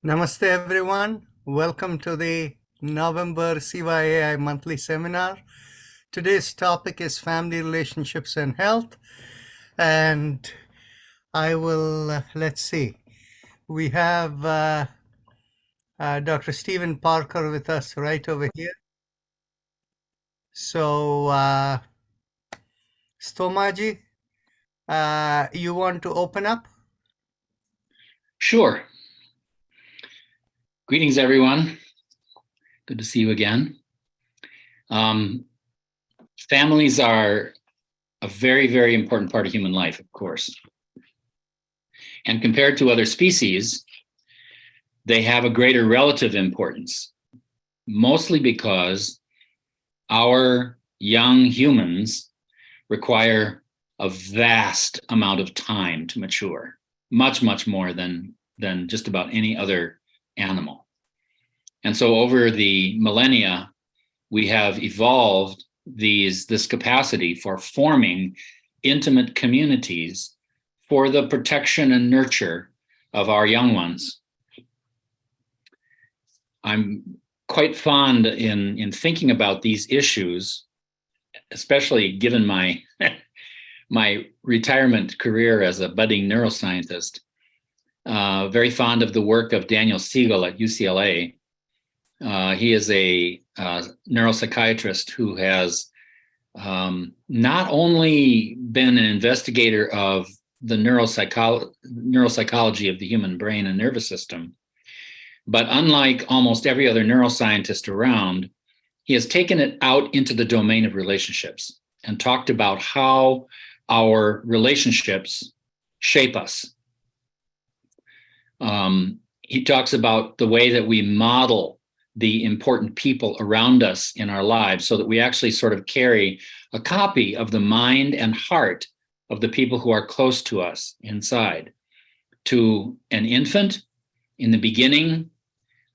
Namaste, everyone. Welcome to the November CYAI monthly seminar. Today's topic is family relationships and health. And I will, let's see, we have Dr. Stephen Parker with us right over here. So, Stomaji, you want to open up? Sure. Greetings, everyone. Good to see you again. Families are a very, very important part of human life, of course. And compared to other species, they have a greater relative importance, mostly because our young humans require a vast amount of time to mature, much, much more than just about any other animal. And so over the millennia, we have evolved this capacity for forming intimate communities for the protection and nurture of our young ones. I'm quite fond in thinking about these issues, especially given my my retirement career as a budding neuroscientist. Very fond of the work of Daniel Siegel at UCLA. He is a neuropsychiatrist who has not only been an investigator of the neuropsychology of the human brain and nervous system, but unlike almost every other neuroscientist around, he has taken it out into the domain of relationships and talked about how our relationships shape us. He talks about the way that we model the important people around us in our lives so that we actually sort of carry a copy of the mind and heart of the people who are close to us inside. To an infant, in the beginning,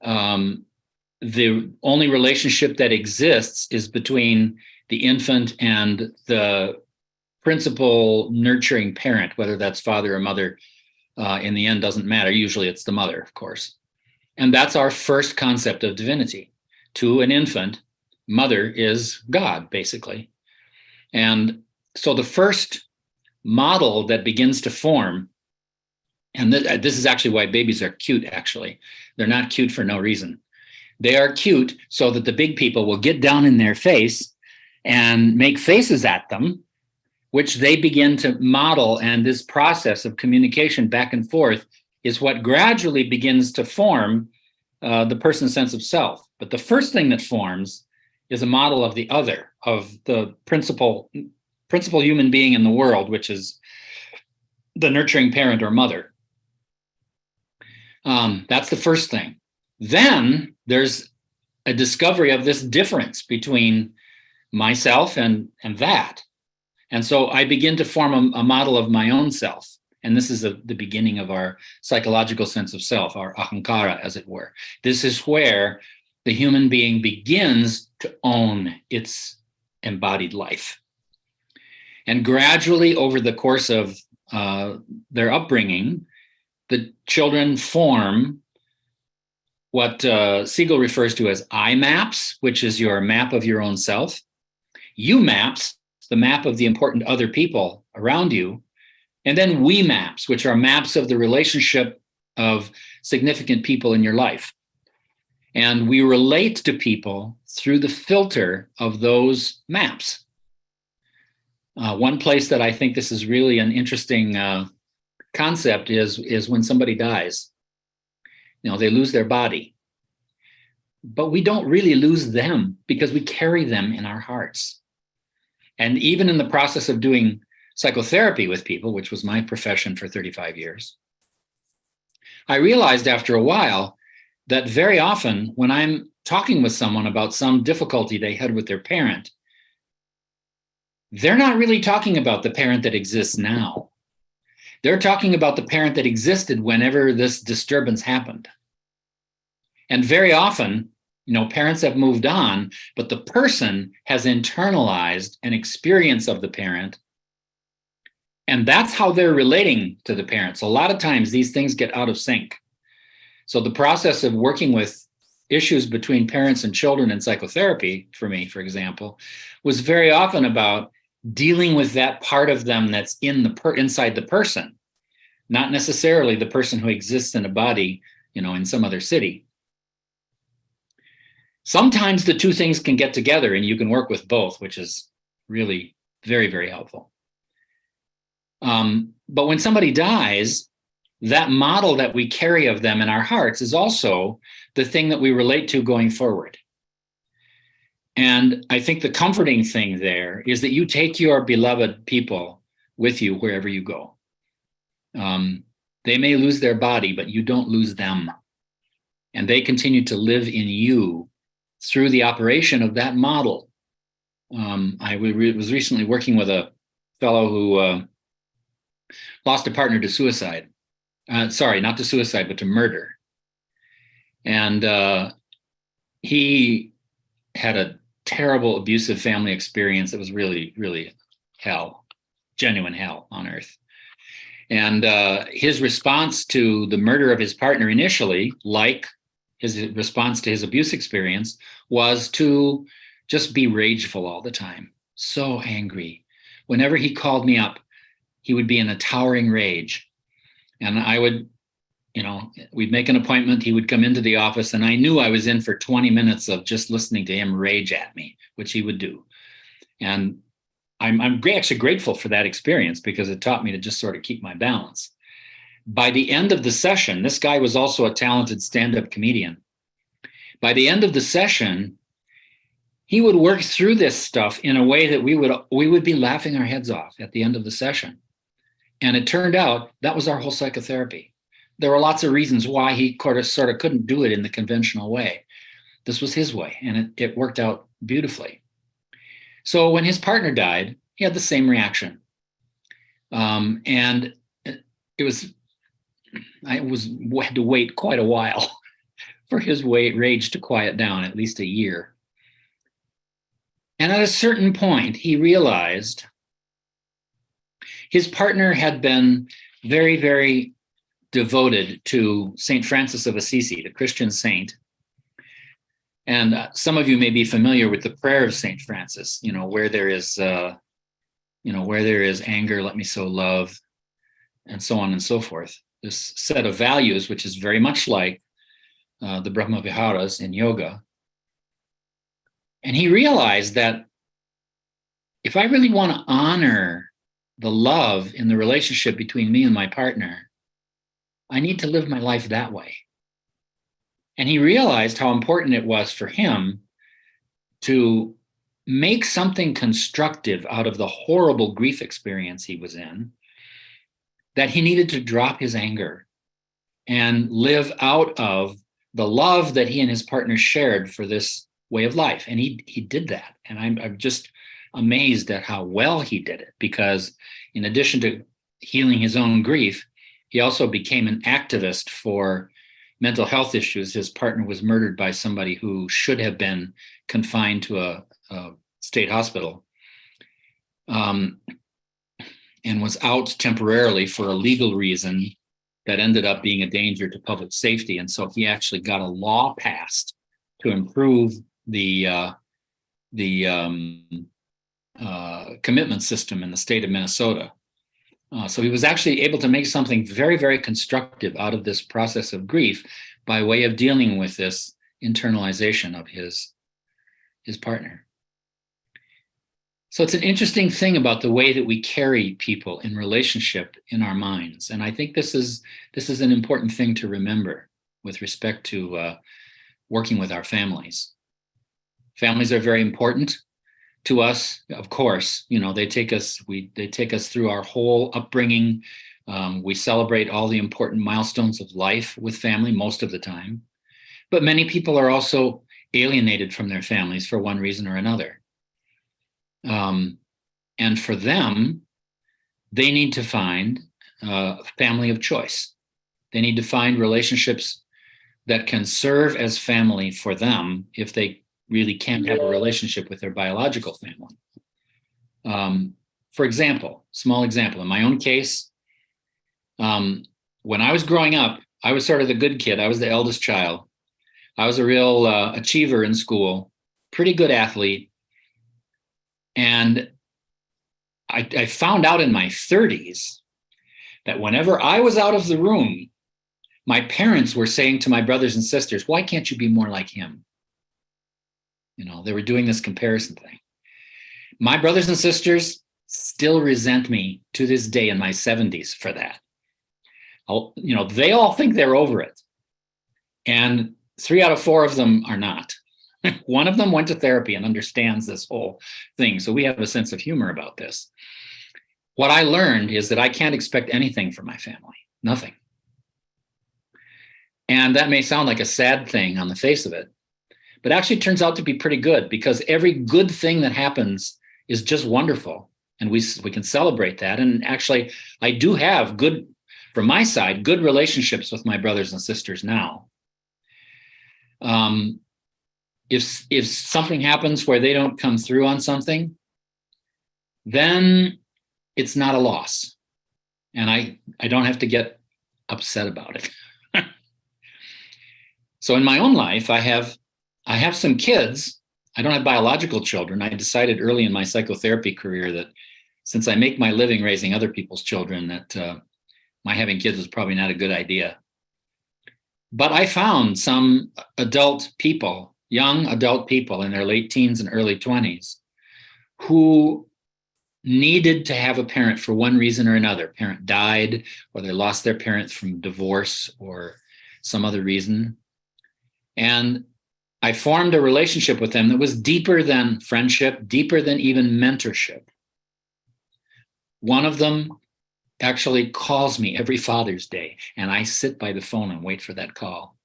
the only relationship that exists is between the infant and the principal nurturing parent, whether that's father or mother. In the end, doesn't matter. Usually it's the mother, of course. And that's our first concept of divinity. To an infant, mother is God, basically. And so the first model that begins to form, and this is actually why babies are cute, actually. They're not cute for no reason. They are cute so that the big people will get down in their face and make faces at them, which they begin to model. And this process of communication back and forth is what gradually begins to form the person's sense of self. But the first thing that forms is a model of the other, of the principal human being in the world, which is the nurturing parent or mother. That's the first thing. Then there's a discovery of this difference between myself and that. And so I begin to form a model of my own self. And this is the beginning of our psychological sense of self, our ahankara, as it were. This is where the human being begins to own its embodied life. And gradually, over the course of their upbringing, the children form what Siegel refers to as I maps, which is your map of your own self. You maps, the map of the important other people around you. And then we maps, which are maps of the relationship of significant people in your life. And we relate to people through the filter of those maps. One place that I think this is really an interesting concept is when somebody dies. You know, they lose their body. But we don't really lose them because we carry them in our hearts. And even in the process of doing psychotherapy with people, which was my profession for 35 years, I realized after a while that very often when I'm talking with someone about some difficulty they had with their parent, they're not really talking about the parent that exists now. They're talking about the parent that existed whenever this disturbance happened. And very often, you know, parents have moved on, but the person has internalized an experience of the parent. And that's how they're relating to the parents. A lot of times these things get out of sync. So the process of working with issues between parents and children in psychotherapy, for me, for example, was very often about dealing with that part of them that's inside the person, not necessarily the person who exists in a body, in some other city. Sometimes the two things can get together and you can work with both, which is really very, very helpful. But when somebody dies, that model that we carry of them in our hearts is also the thing that we relate to going forward. And I think the comforting thing there is that you take your beloved people with you wherever you go. They may lose their body, but you don't lose them. And they continue to live in you through the operation of that model. I was recently working with a fellow who lost a partner to suicide. Sorry, not to suicide, but to murder. And he had a terrible abusive family experience that was really, really hell, genuine hell on earth. And his response to the murder of his partner initially, like his response to his abuse experience, was to just be rageful all the time, so angry. Whenever he called me up, he would be in a towering rage. And I would, we'd make an appointment, he would come into the office, and I knew I was in for 20 minutes of just listening to him rage at me, which he would do. And I'm actually grateful for that experience because it taught me to just sort of keep my balance. By the end of the session, this guy was also a talented stand-up comedian. By the end of the session, he would work through this stuff in a way that we would be laughing our heads off at the end of the session. And it turned out that was our whole psychotherapy. There were lots of reasons why he sort of couldn't do it in the conventional way. This was his way, and it worked out beautifully. So when his partner died, he had the same reaction. And I had to wait quite a while for his rage to quiet down, at least a year. And at a certain point, he realized his partner had been very, very devoted to St. Francis of Assisi, the Christian saint. And some of you may be familiar with the prayer of St. Francis, where there is anger, let me sow love, and so on and so forth. This set of values, which is very much like the Brahma Viharas in yoga. And he realized that if I really want to honor the love in the relationship between me and my partner, I need to live my life that way. And he realized how important it was for him to make something constructive out of the horrible grief experience he was in, that he needed to drop his anger and live out of the love that he and his partner shared for this way of life. And he did that. And I'm just amazed at how well he did it, because in addition to healing his own grief, he also became an activist for mental health issues. His partner was murdered by somebody who should have been confined to a state hospital, and was out temporarily for a legal reason that ended up being a danger to public safety. And so he actually got a law passed to improve the commitment system in the state of Minnesota. So he was actually able to make something very, very constructive out of this process of grief by way of dealing with this internalization of his partner. So it's an interesting thing about the way that we carry people in relationship in our minds. And I think this is an important thing to remember with respect to working with our families. Families are very important to us, of course. They take us through our whole upbringing. We celebrate all the important milestones of life with family most of the time. But many people are also alienated from their families for one reason or another. And for them, they need to find a family of choice. They need to find relationships that can serve as family for them if they really can't have a relationship with their biological family. For example, small example, in my own case, when I was growing up, I was sort of the good kid. I was the eldest child. I was a real achiever in school, pretty good athlete. And I found out in my 30s that whenever I was out of the room, my parents were saying to my brothers and sisters, why can't you be more like him? You know, they were doing this comparison thing. My brothers and sisters still resent me to this day in my 70s for that. You know, they all think they're over it. And 3 out of 4 of them are not. One of them went to therapy and understands this whole thing. So we have a sense of humor about this. What I learned is that I can't expect anything from my family, nothing. And that may sound like a sad thing on the face of it, but actually it turns out to be pretty good, because every good thing that happens is just wonderful. And we can celebrate that. And actually, I do have good, from my side, good relationships with my brothers and sisters now. If something happens where they don't come through on something, then it's not a loss. And I don't have to get upset about it. So in my own life, I have some kids. I don't have biological children. I decided early in my psychotherapy career that since I make my living raising other people's children, that my having kids was probably not a good idea. But I found some adult people, young adult people in their late teens and early 20s, who needed to have a parent for one reason or another. Parent died, or they lost their parent from divorce or some other reason. And I formed a relationship with them that was deeper than friendship, deeper than even mentorship. One of them actually calls me every Father's Day, and I sit by the phone and wait for that call.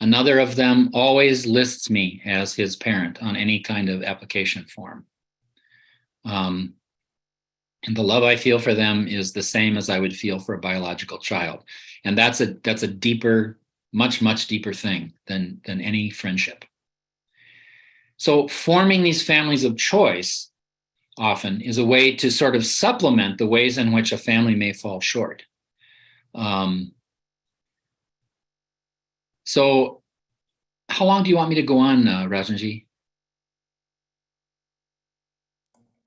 Another of them always lists me as his parent on any kind of application form. And the love I feel for them is the same as I would feel for a biological child. And that's a deeper, much, much deeper thing than any friendship. So forming these families of choice often is a way to sort of supplement the ways in which a family may fall short. So how long do you want me to go on, Rajanji?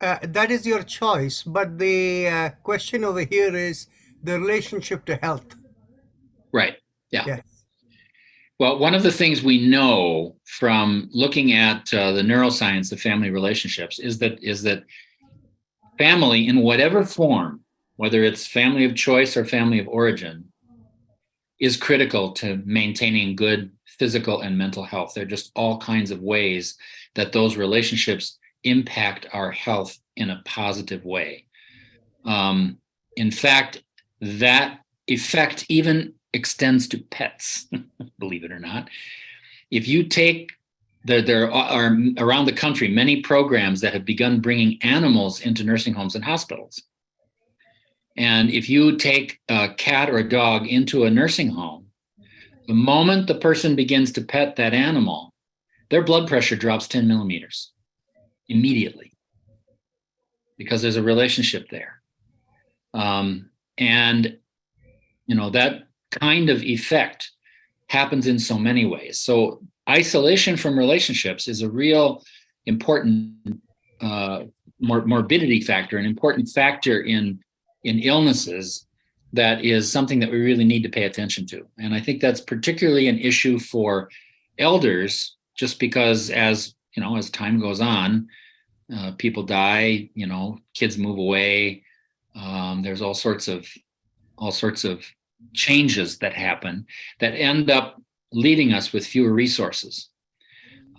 That is your choice, but the question over here is the relationship to health. Right. Yeah. Yes. Well, one of the things we know from looking at the neuroscience of family relationships is that family, in whatever form, whether it's family of choice or family of origin, is critical to maintaining good physical and mental health. There are just all kinds of ways that those relationships impact our health in a positive way. In fact, that effect even extends to pets, believe it or not. If you take, there are around the country many programs that have begun bringing animals into nursing homes and hospitals. And if you take a cat or a dog into a nursing home, the moment the person begins to pet that animal, their blood pressure drops 10 millimeters immediately, because there's a relationship there. And, you know, that kind of effect happens in so many ways. So isolation from relationships is a real important morbidity factor, an important factor in illnesses that is something that we really need to pay attention to. And I think that's particularly an issue for elders, just because as time goes on, people die, kids move away. There's all sorts of changes that happen that end up leaving us with fewer resources.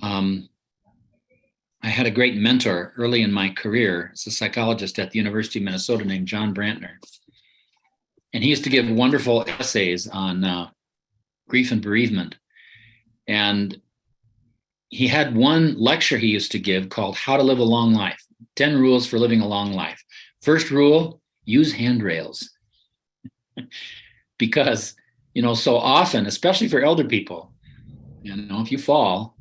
I had a great mentor early in my career. It's a psychologist at the University of Minnesota named John Brantner. And he used to give wonderful essays on grief and bereavement. And he had one lecture he used to give called How to Live a Long Life, 10 Rules for Living a Long Life. First rule, use handrails. Because, so often, especially for elder people, if you fall,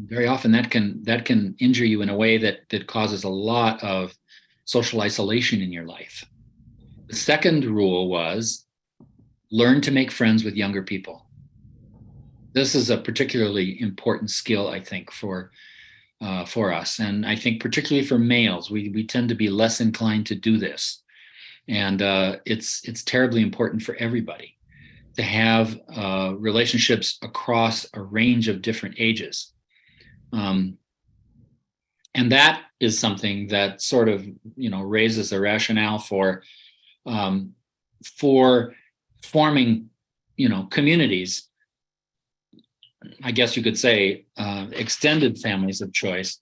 very often that can injure you in a way that causes a lot of social isolation in your life. The second rule was learn to make friends with younger people. This is a particularly important skill, I think, for us, and I think particularly for males, we tend to be less inclined to do this, and it's terribly important for everybody to have relationships across a range of different ages, and that is something that sort of raises a rationale for forming communities. I guess you could say extended families of choice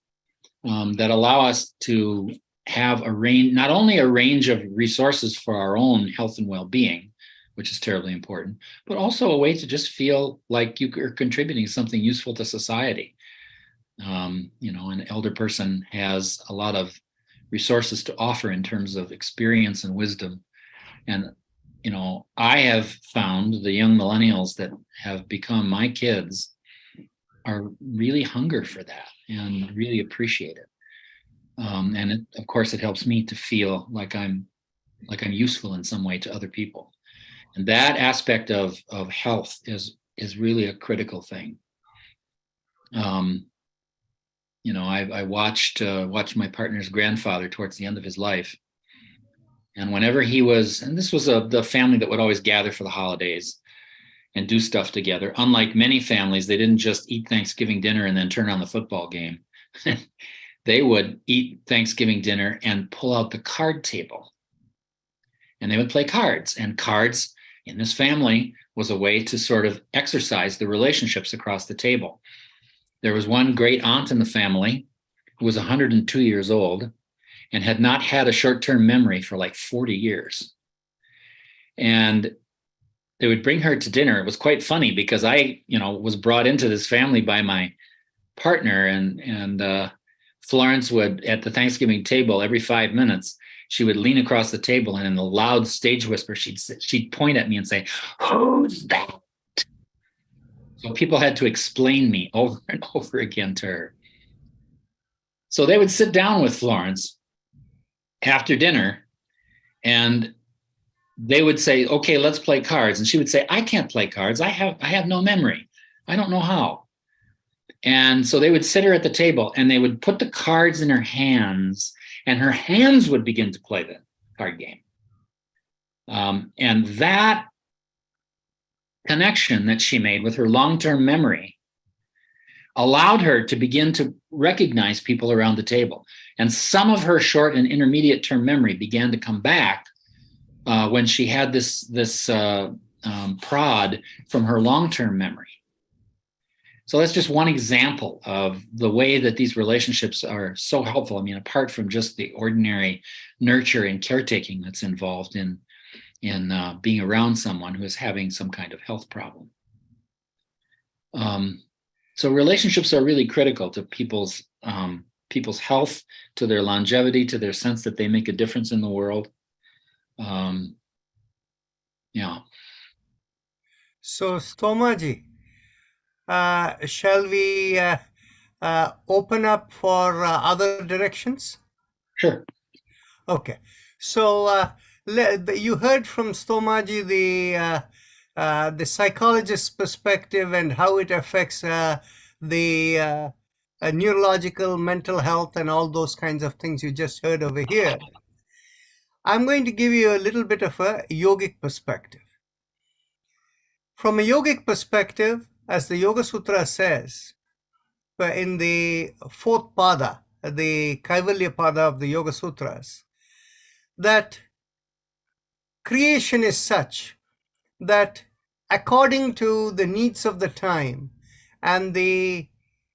that allow us to have not only a range of resources for our own health and well-being, which is terribly important, but also a way to just feel like you are contributing something useful to society. An elder person has a lot of resources to offer in terms of experience and wisdom. And I have found the young millennials that have become my kids are really hunger for that and really appreciate it. And of course, it helps me to feel like I'm useful in some way to other people. And that aspect of health is really a critical thing. I watched my partner's grandfather towards the end of his life. And whenever and this was the family that would always gather for the holidays and do stuff together. Unlike many families, they didn't just eat Thanksgiving dinner and then turn on the football game. They would eat Thanksgiving dinner and pull out the card table. And they would play cards. And cards in this family was a way to sort of exercise the relationships across the table. There was one great aunt in the family who was 102 years old and had not had a short-term memory for like 40 years. And they would bring her to dinner. It was quite funny because I, was brought into this family by my partner, and Florence would, at the Thanksgiving table, every 5 minutes, she would lean across the table and in a loud stage whisper, she'd point at me and say, "Who's that?" So people had to explain me over and over again to her. So they would sit down with Florence after dinner and they would say, "Okay, let's play cards." And she would say, "I can't play cards. I have no memory. I don't know how." And so they would sit her at the table and they would put the cards in her hands and her hands would begin to play the card game. And that connection that she made with her long-term memory allowed her to begin to recognize people around the table. And some of her short and intermediate term memory began to come back when she had this prod from her long-term memory. So that's just one example of the way that these relationships are so helpful. I mean, apart from just the ordinary nurture and caretaking that's involved in being around someone who is having some kind of health problem. So relationships are really critical to people's health, to their longevity, to their sense that they make a difference in the world. Yeah. So, Stomaji, shall we open up for other directions? Sure. Okay. So you heard from Stomaji the psychologist's perspective and how it affects the neurological, mental health, and all those kinds of things you just heard over here. I'm going to give you a little bit of a yogic perspective. From a yogic perspective, as the Yoga Sutra says, in the fourth pada, the Kaivalya pada of the Yoga Sutras, that creation is such that according to the needs of the time and the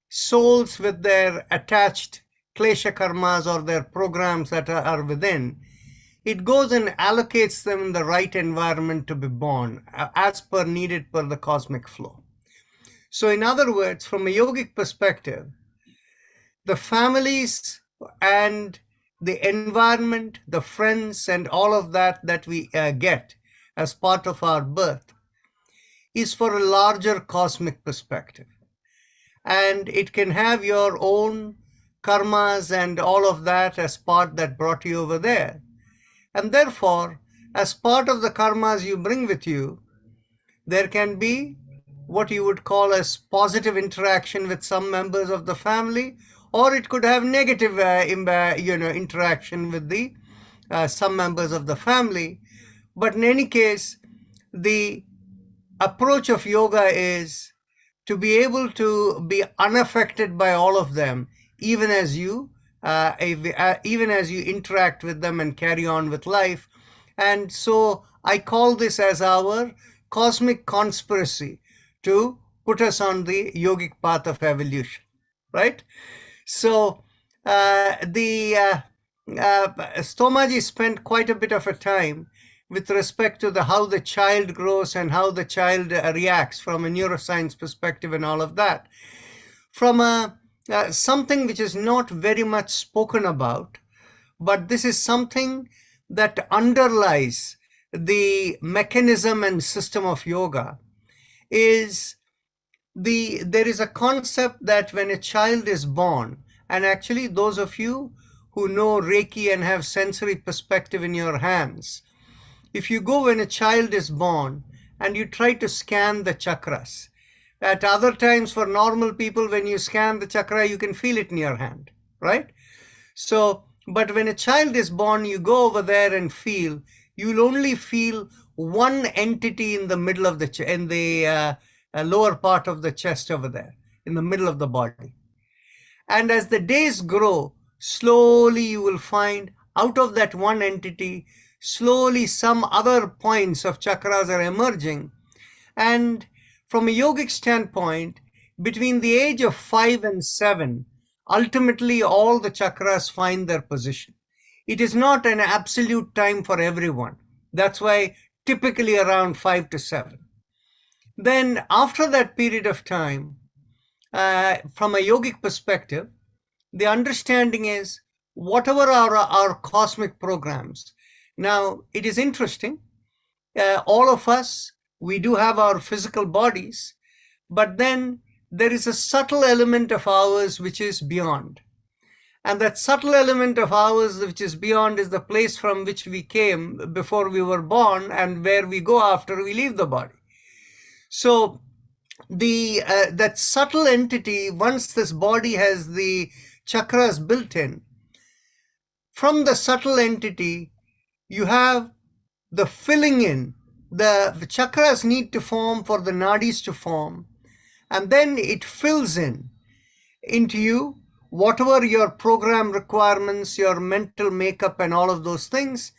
souls with their attached klesha karmas or their programs that are within, it goes and allocates them in the right environment to be born as per needed per the cosmic flow. So in other words, from a yogic perspective, the families and the environment, the friends and all of that we get as part of our birth is for a larger cosmic perspective. And it can have your own karmas and all of that as part that brought you over there. And therefore, as part of the karmas you bring with you, there can be what you would call as positive interaction with some members of the family, or it could have negative interaction with the some members of the family. But in any case, the approach of yoga is to be able to be unaffected by all of them, even as you interact with them and carry on with life. And so I call this as our cosmic conspiracy to put us on the yogic path of evolution, right? So Stomaji spent quite a bit of a time with respect to how the child grows and how the child reacts from a neuroscience perspective and all of that. From something which is not very much spoken about, but this is something that underlies the mechanism and system of yoga, is there is a concept that when a child is born, and actually those of you who know Reiki and have sensory perspective in your hands, if you go when a child is born and you try to scan the chakras, at other times for normal people, when you scan the chakra, you can feel it in your hand, right? So, but when a child is born, you go over there and feel, you'll only feel one entity in the middle of the lower part of the chest over there, in the middle of the body. And as the days grow, slowly you will find out of that one entity, slowly some other points of chakras are emerging. And from a yogic standpoint, between the age of 5 and 7, ultimately all the chakras find their position. It is not an absolute time for everyone. That's why typically around 5 to 7. Then after that period of time, from a yogic perspective, the understanding is whatever are our cosmic programs. Now, it is interesting. All of us, we do have our physical bodies, but then there is a subtle element of ours which is beyond. And that subtle element of ours which is beyond is the place from which we came before we were born and where we go after we leave the body. So that subtle entity, once this body has the chakras built in, from the subtle entity, you have the filling in. The chakras need to form for the nadis to form, and then it fills into you whatever your program requirements, your mental makeup and all of those things.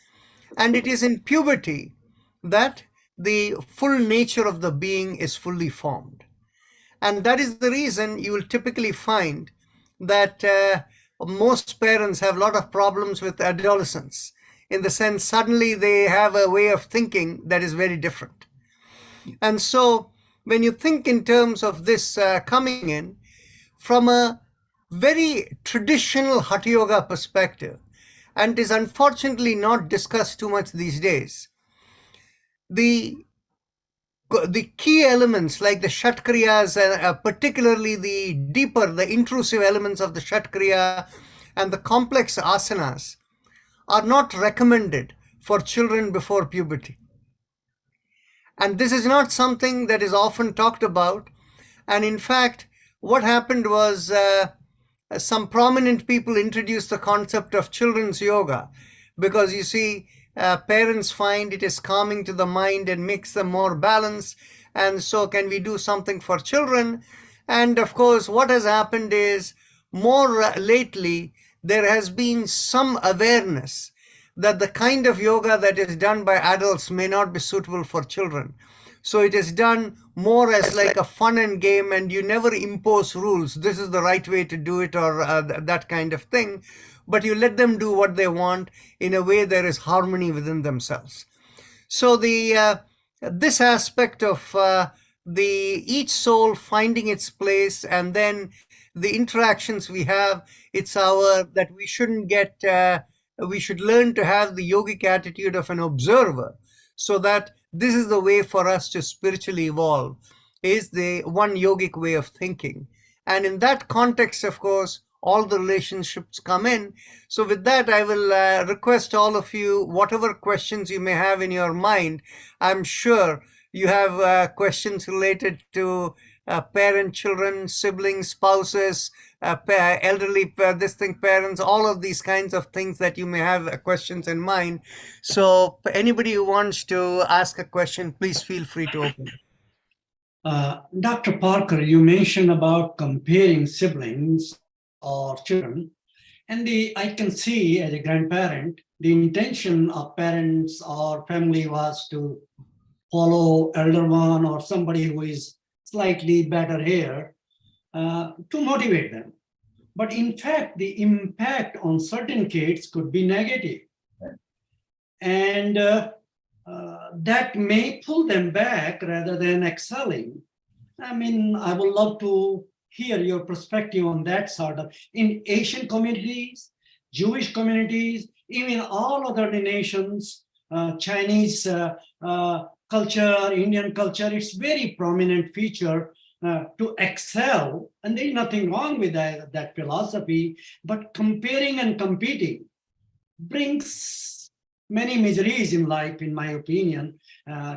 And it is in puberty that the full nature of the being is fully formed. And that is the reason you will typically find that most parents have a lot of problems with adolescents, in the sense suddenly they have a way of thinking that is very different. And so when you think in terms of this coming in from a very traditional Hatha Yoga perspective, and is unfortunately not discussed too much these days, the key elements like the Shatkriyas, particularly the deeper, the intrusive elements of the Shatkriya and the complex asanas, are not recommended for children before puberty. And this is not something that is often talked about. And in fact, what happened was some prominent people introduced the concept of children's yoga, because you see, parents find it is calming to the mind and makes them more balanced. And so can we do something for children? And of course, what has happened is more lately, there has been some awareness that the kind of yoga that is done by adults may not be suitable for children. So it is done more as like a fun and game, and you never impose rules. This is the right way to do it, or that kind of thing. But you let them do what they want in a way there is harmony within themselves. So this aspect of each soul finding its place, and then the interactions we have, it's that we shouldn't we should learn to have the yogic attitude of an observer, so that this is the way for us to spiritually evolve, is the one yogic way of thinking. And in that context, of course, all the relationships come in. So with that, I will request all of you, whatever questions you may have in your mind. I'm sure you have questions related to parent, children, siblings, spouses, elderly, parents, all of these kinds of things that you may have questions in mind. So anybody who wants to ask a question, please feel free to open. Dr. Parker, you mentioned about comparing siblings or children, and I can see as a grandparent, the intention of parents or family was to follow elder one or somebody who is slightly better here to motivate them. But in fact, the impact on certain kids could be negative. And that may pull them back rather than excelling. I mean, I would love to hear your perspective on that sort of, in Asian communities, Jewish communities, even all other nations, Chinese culture, Indian culture, it's very prominent feature to excel. And there's nothing wrong with that philosophy, but comparing and competing brings many miseries in life, in my opinion,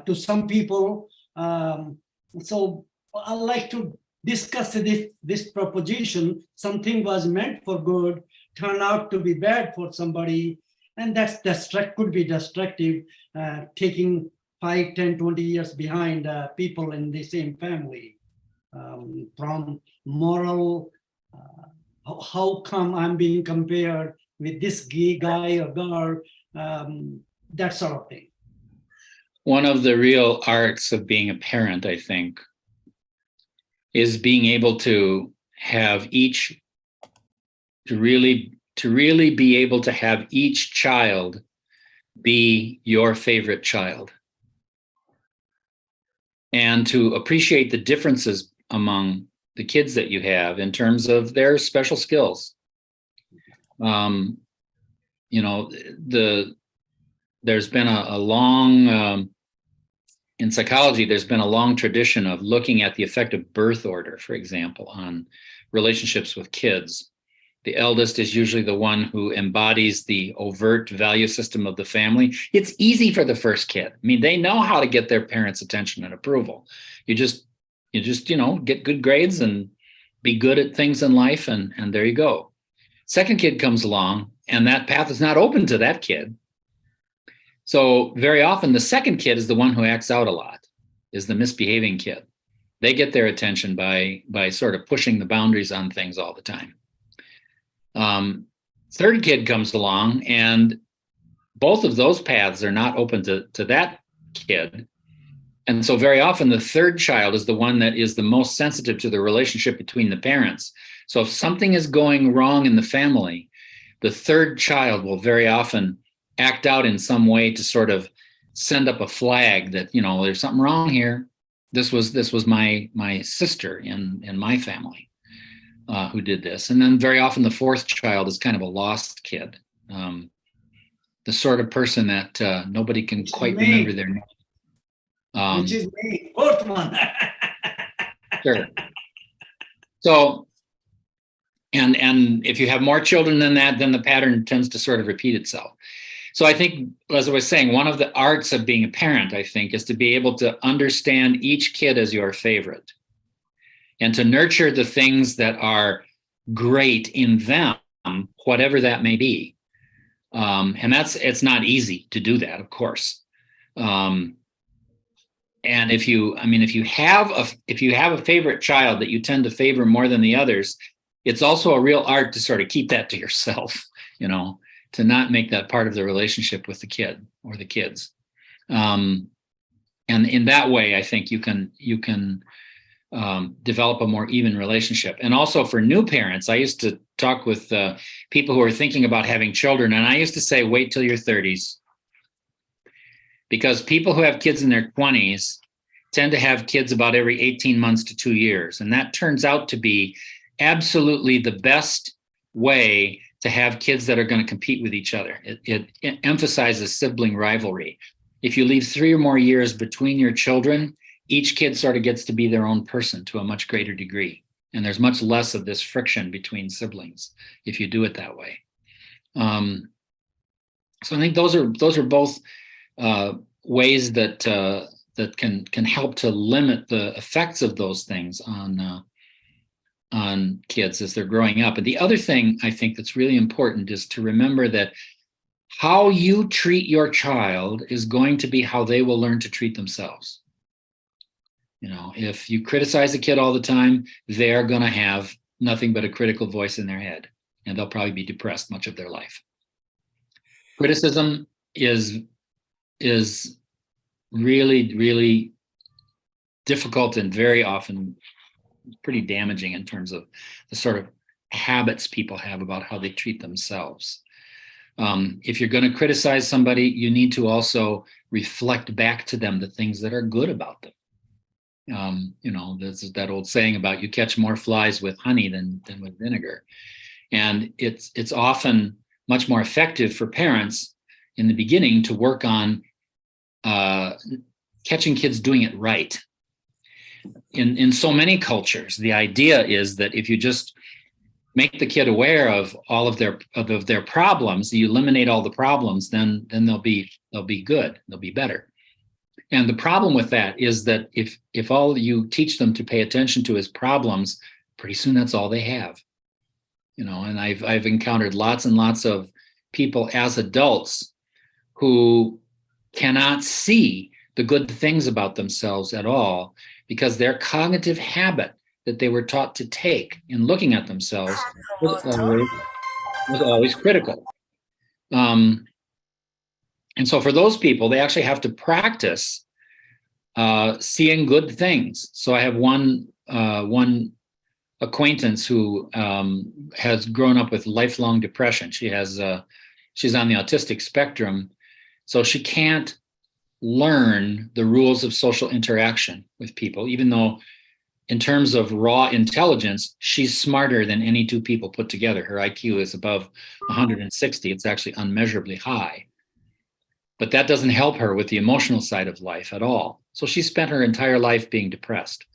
to some people. So I'd like to discuss this proposition. Something was meant for good, turned out to be bad for somebody, and could be destructive, taking 5, 10, 20 years behind people in the same family. From moral, how come I'm being compared with this guy or girl, that sort of thing. One of the real arts of being a parent, I think, is being able to have to really be able to have each child be your favorite child, and to appreciate the differences among the kids that you have in terms of their special skills. There's been a long, in psychology, there's been a long tradition of looking at the effect of birth order, for example, on relationships with kids. The eldest is usually the one who embodies the overt value system of the family. It's easy for the first kid. I mean, they know how to get their parents' attention and approval. You just get good grades and be good at things in life, and there you go. Second kid comes along, and that path is not open to that kid. So very often the second kid is the one who acts out a lot, is the misbehaving kid. They get their attention by sort of pushing the boundaries on things all the time. Third kid comes along, and both of those paths are not open to that kid. And so very often the third child is the one that is the most sensitive to the relationship between the parents. So if something is going wrong in the family, the third child will very often act out in some way to sort of send up a flag that, there's something wrong here. This was my sister in my family who did this. And then very often the fourth child is kind of a lost kid, the sort of person that nobody can quite remember their name. Which is me, fourth one. Sure. So, and if you have more children than that, then the pattern tends to sort of repeat itself. So I think, as I was saying, one of the arts of being a parent, I think, is to be able to understand each kid as your favorite and to nurture the things that are great in them, whatever that may be. And it's not easy to do that, of course. And if you have a favorite child that you tend to favor more than the others, it's also a real art to sort of keep that to yourself, to not make that part of the relationship with the kid or the kids. And in that way, I think you can develop a more even relationship. And also for new parents, I used to talk with people who are thinking about having children, and I used to say, wait till your 30s. Because people who have kids in their 20s tend to have kids about every 18 months to 2 years. And that turns out to be absolutely the best way to have kids that are going to compete with each other. It emphasizes sibling rivalry. If you leave 3 or more years between your children, each kid sort of gets to be their own person to a much greater degree. And there's much less of this friction between siblings if you do it that way. So I think those are both ways that that can help to limit the effects of those things on kids as they're growing up. And the other thing I think that's really important is to remember that how you treat your child is going to be how they will learn to treat themselves. You know, if you criticize a kid all the time, they're going to have nothing but a critical voice in their head, and they'll probably be depressed much of their life. Criticism is really, really difficult and very often pretty damaging in terms of the sort of habits people have about how they treat themselves. If you're going to criticize somebody, you need to also reflect back to them the things that are good about them. You know, there's that old saying about you catch more flies with honey than with vinegar. And it's often much more effective for parents in the beginning to work on catching kids doing it right. In so many cultures, the idea is that if you just make the kid aware of all of their problems, you eliminate all the problems, then they'll be good, they'll be better. And the problem with that is that if all you teach them to pay attention to is problems, pretty soon that's all they have. You know, and I've encountered lots and lots of people as adults who cannot see the good things about themselves at all because their cognitive habit that they were taught to take in looking at themselves was always critical. And so for those people, they actually have to practice seeing good things. So I have one acquaintance who has grown up with lifelong depression. She's on the autistic spectrum, so she can't learn the rules of social interaction with people, even though in terms of raw intelligence, she's smarter than any two people put together. Her IQ is above 160. It's actually unmeasurably high. But that doesn't help her with the emotional side of life at all. So she spent her entire life being depressed.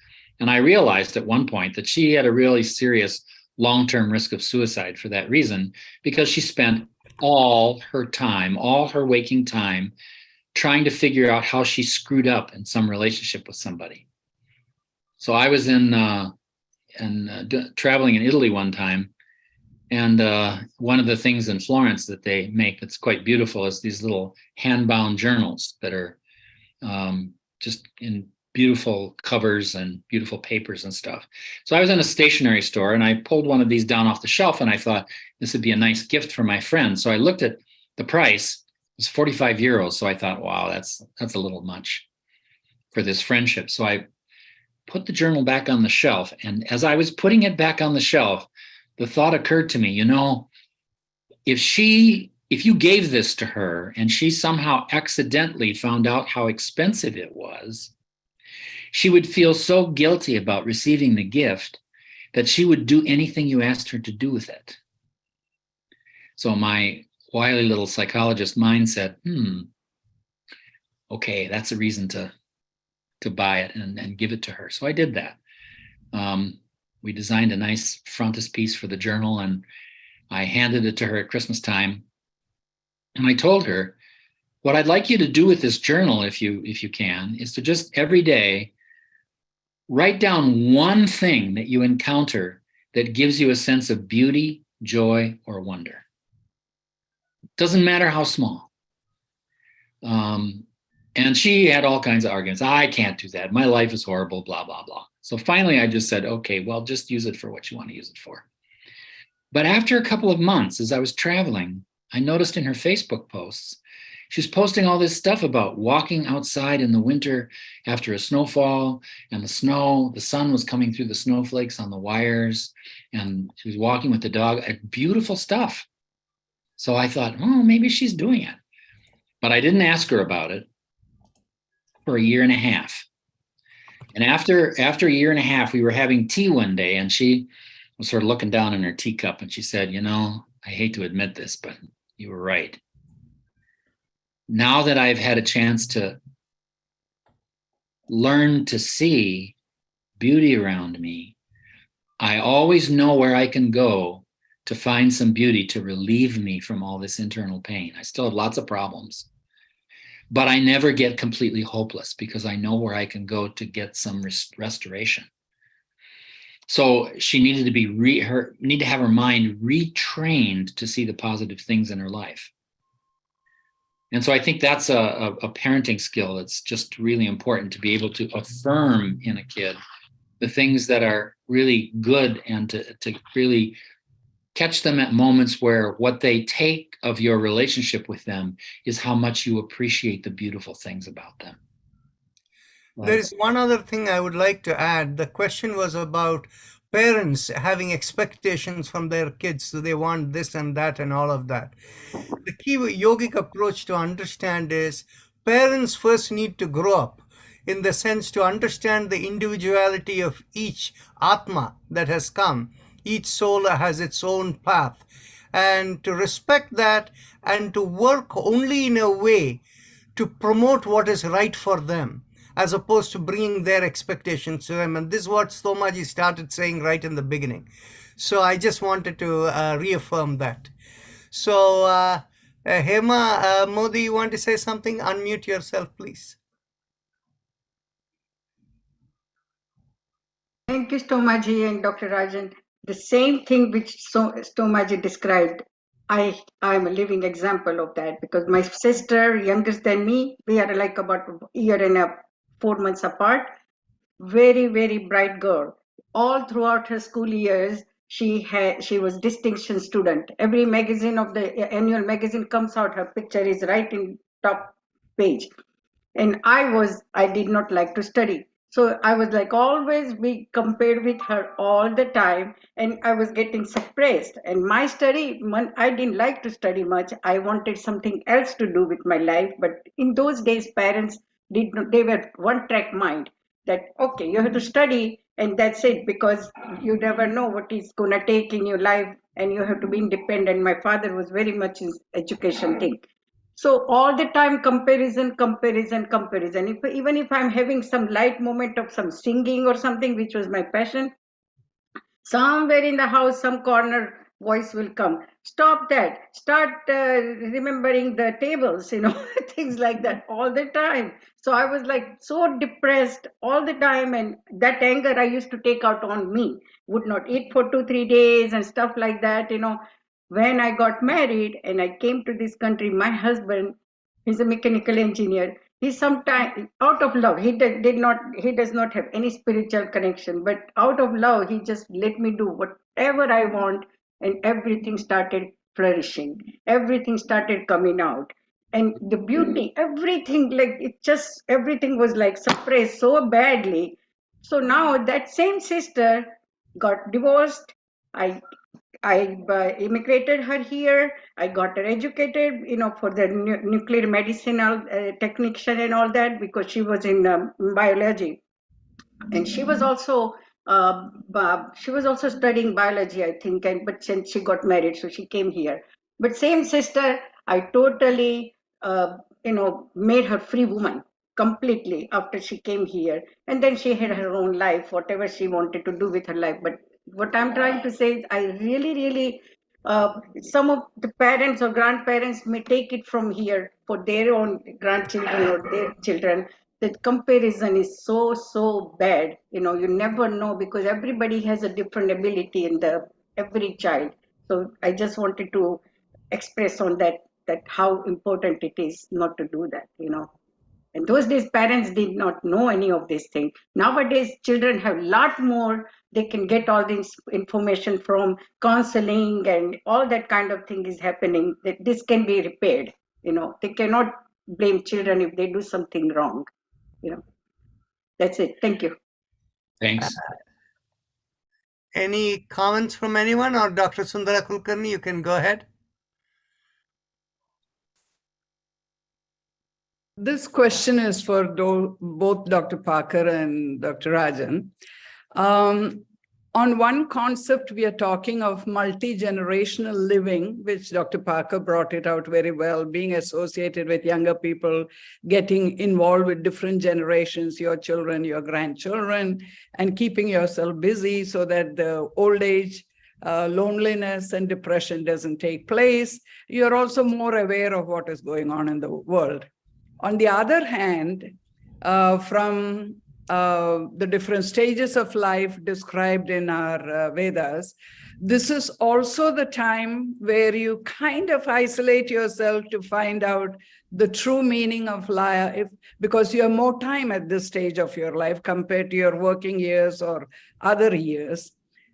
And I realized at one point that she had a really serious long-term risk of suicide for that reason, because she spent all her time, all her waking time, trying to figure out how she screwed up in some relationship with somebody. So I was traveling in Italy one time, and one of the things in Florence that they make that's quite beautiful is these little hand-bound journals that are just in beautiful covers and beautiful papers and stuff. So I was in a stationery store and I pulled one of these down off the shelf and I thought this would be a nice gift for my friend. So I looked at the price. It was 45 euros. So I thought, wow, that's a little much for this friendship. So I put the journal back on the shelf. And as I was putting it back on the shelf, the thought occurred to me, you know, if you gave this to her and she somehow accidentally found out how expensive it was, she would feel so guilty about receiving the gift that she would do anything you asked her to do with it. So my wily little psychologist mind said, okay, that's a reason to buy it and give it to her. So I did that. We designed a nice frontispiece for the journal and I handed it to her at Christmas time. And I told her, what I'd like you to do with this journal, if you can, is to just every day write down one thing that you encounter that gives you a sense of beauty, joy, or wonder. Doesn't matter how small. And she had all kinds of arguments. I can't do that. My life is horrible, blah, blah, blah. So finally, I just said, okay, well, just use it for what you want to use it for. But after a couple of months, as I was traveling, I noticed in her Facebook posts, she was posting all this stuff about walking outside in the winter after a snowfall and the sun was coming through the snowflakes on the wires, and she was walking with the dog. Beautiful stuff. So I thought, oh, maybe she's doing it. But I didn't ask her about it for a year and a half. And after a year and a half, we were having tea one day, and she was sort of looking down in her teacup, and she said, you know, I hate to admit this, but you were right. Now that I've had a chance to learn to see beauty around me, I always know where I can go to find some beauty to relieve me from all this internal pain. I still have lots of problems, but I never get completely hopeless because I know where I can go to get some restoration. So she needed to need to have her mind retrained to see the positive things in her life. And so I think that's a parenting skill that's just really important, to be able to affirm in a kid the things that are really good, and to really catch them at moments where what they take of your relationship with them is how much you appreciate the beautiful things about them. There is one other thing I would like to add. The question was about parents having expectations from their kids. So they want this and that and all of that. The key yogic approach to understand is parents first need to grow up, in the sense to understand the individuality of each Atma that has come. Each soul has its own path, and to respect that and to work only in a way to promote what is right for them, as opposed to bringing their expectations to them. And this is what Stomaji started saying right in the beginning. So I just wanted to reaffirm that. So Hema Modi, you want to say something? Unmute yourself, please. Thank you, Stomaji and Dr. Rajan. The same thing which Stomaji described, I am a living example of that, because my sister, younger than me, we are like about a year and 4 months apart. Very, very bright girl. All throughout her school years, she was distinction student. Every magazine of the annual magazine comes out, her picture is right in top page. And I did not like to study. So I was like always be compared with her all the time, and I was getting suppressed. And my study, I didn't like to study much. I wanted something else to do with my life. But in those days, parents they were one track mind, that okay, you have to study and that's it, because you never know what is going to take in your life, and you have to be independent. My father was very much in education thing. So all the time comparison. Even if I'm having some light moment of some singing or something, which was my passion, somewhere in the house, some corner voice will come. Stop that. Start remembering the tables, things like that all the time. So I was like so depressed all the time, and that anger I used to take out on me. Would not eat for 2-3 days and stuff like that. When I got married and I came to this country, my husband, he's a mechanical engineer. He sometimes, out of love, he does not have any spiritual connection, but out of love, he just let me do whatever I want, and everything started flourishing. Everything started coming out. And the beauty, everything, everything was like suppressed so badly. So now that same sister got divorced. I immigrated her here. I got her educated, for the nuclear medicinal technician and all that, because she was in biology, and she was also studying biology, I think. And but since she got married, so she came here. But same sister, I totally, made her free woman completely after she came here, and then she had her own life, whatever she wanted to do with her life. But what I'm trying to say is, I really, really, some of the parents or grandparents may take it from here for their own grandchildren or their children. That comparison is so bad. You never know, because everybody has a different ability in every child. So I just wanted to express on that how important it is not to do that. And those days, parents did not know any of these things. Nowadays, children have a lot more. They can get all this information from counseling, and all that kind of thing is happening. That this can be repaired. They cannot blame children if they do something wrong. That's it. Thank you. Thanks. Any comments from anyone, or Dr. Sundara Kulkarni, you can go ahead. This question is for both Dr. Parker and Dr. Rajan. on one concept, we are talking of multi-generational living, which Dr. Parker brought it out very well, being associated with younger people, getting involved with different generations, your children, your grandchildren, and keeping yourself busy so that the old age loneliness and depression doesn't take place. You're also more aware of what is going on in the world. On the other hand, from the different stages of life described in our Vedas, this is also the time where you kind of isolate yourself to find out the true meaning of life, because you have more time at this stage of your life compared to your working years or other years.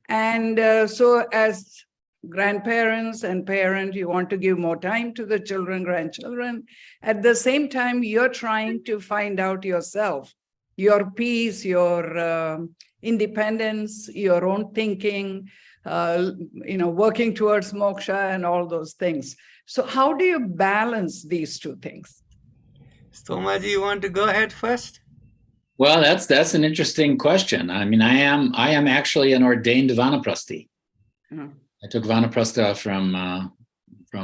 And so as grandparents and parents, you want to give more time to the children, grandchildren. At the same time, you're trying to find out yourself, your peace, your independence, your own thinking, working towards moksha and all those things. So how do you balance these two things? Stomaji, you want to go ahead first? Well, that's an interesting question. I mean, I am actually an ordained vanaprasthi. I took vanaprastha from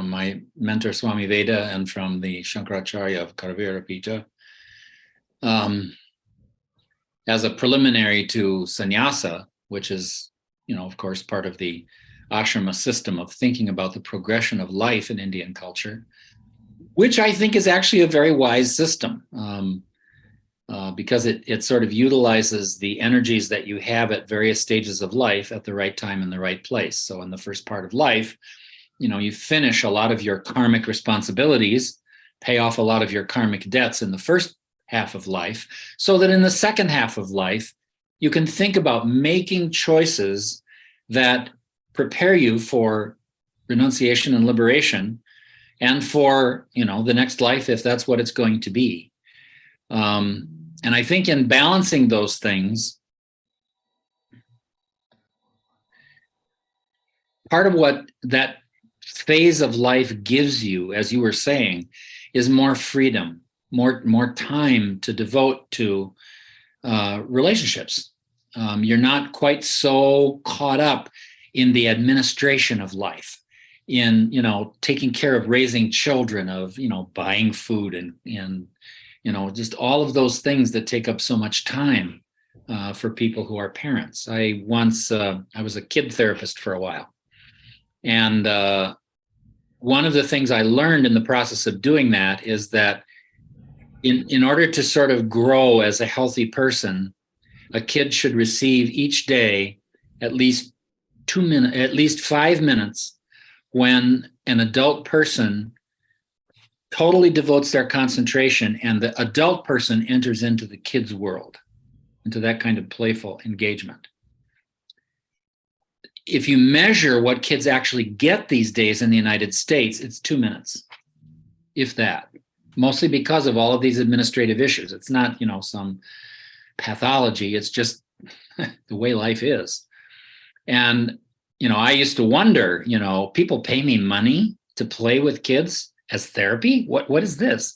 my mentor Swami Veda and from the Shankaracharya of Karavira Pita. As a preliminary to sannyasa, which is, of course, part of the ashrama system of thinking about the progression of life in Indian culture, which I think is actually a very wise system. Because it sort of utilizes the energies that you have at various stages of life at the right time in the right place. So in the first part of life, you finish a lot of your karmic responsibilities, pay off a lot of your karmic debts in the first half of life, so that in the second half of life, you can think about making choices that prepare you for renunciation and liberation and for, the next life, if that's what it's going to be. And I think in balancing those things, part of what that phase of life gives you, as you were saying, is more freedom, more time to devote to relationships. You're not quite so caught up in the administration of life, in taking care of raising children, of buying food and just all of those things that take up so much time for people who are parents. I was a kid therapist for a while. And one of the things I learned in the process of doing that is that in order to sort of grow as a healthy person, a kid should receive each day at least 5 minutes when an adult person totally devotes their concentration and the adult person enters into the kid's world, into that kind of playful engagement. If you measure what kids actually get these days in the United States, it's 2 minutes, if that, mostly because of all of these administrative issues. It's not, some pathology. It's just the way life is. And, I used to wonder, people pay me money to play with kids as therapy? What is this?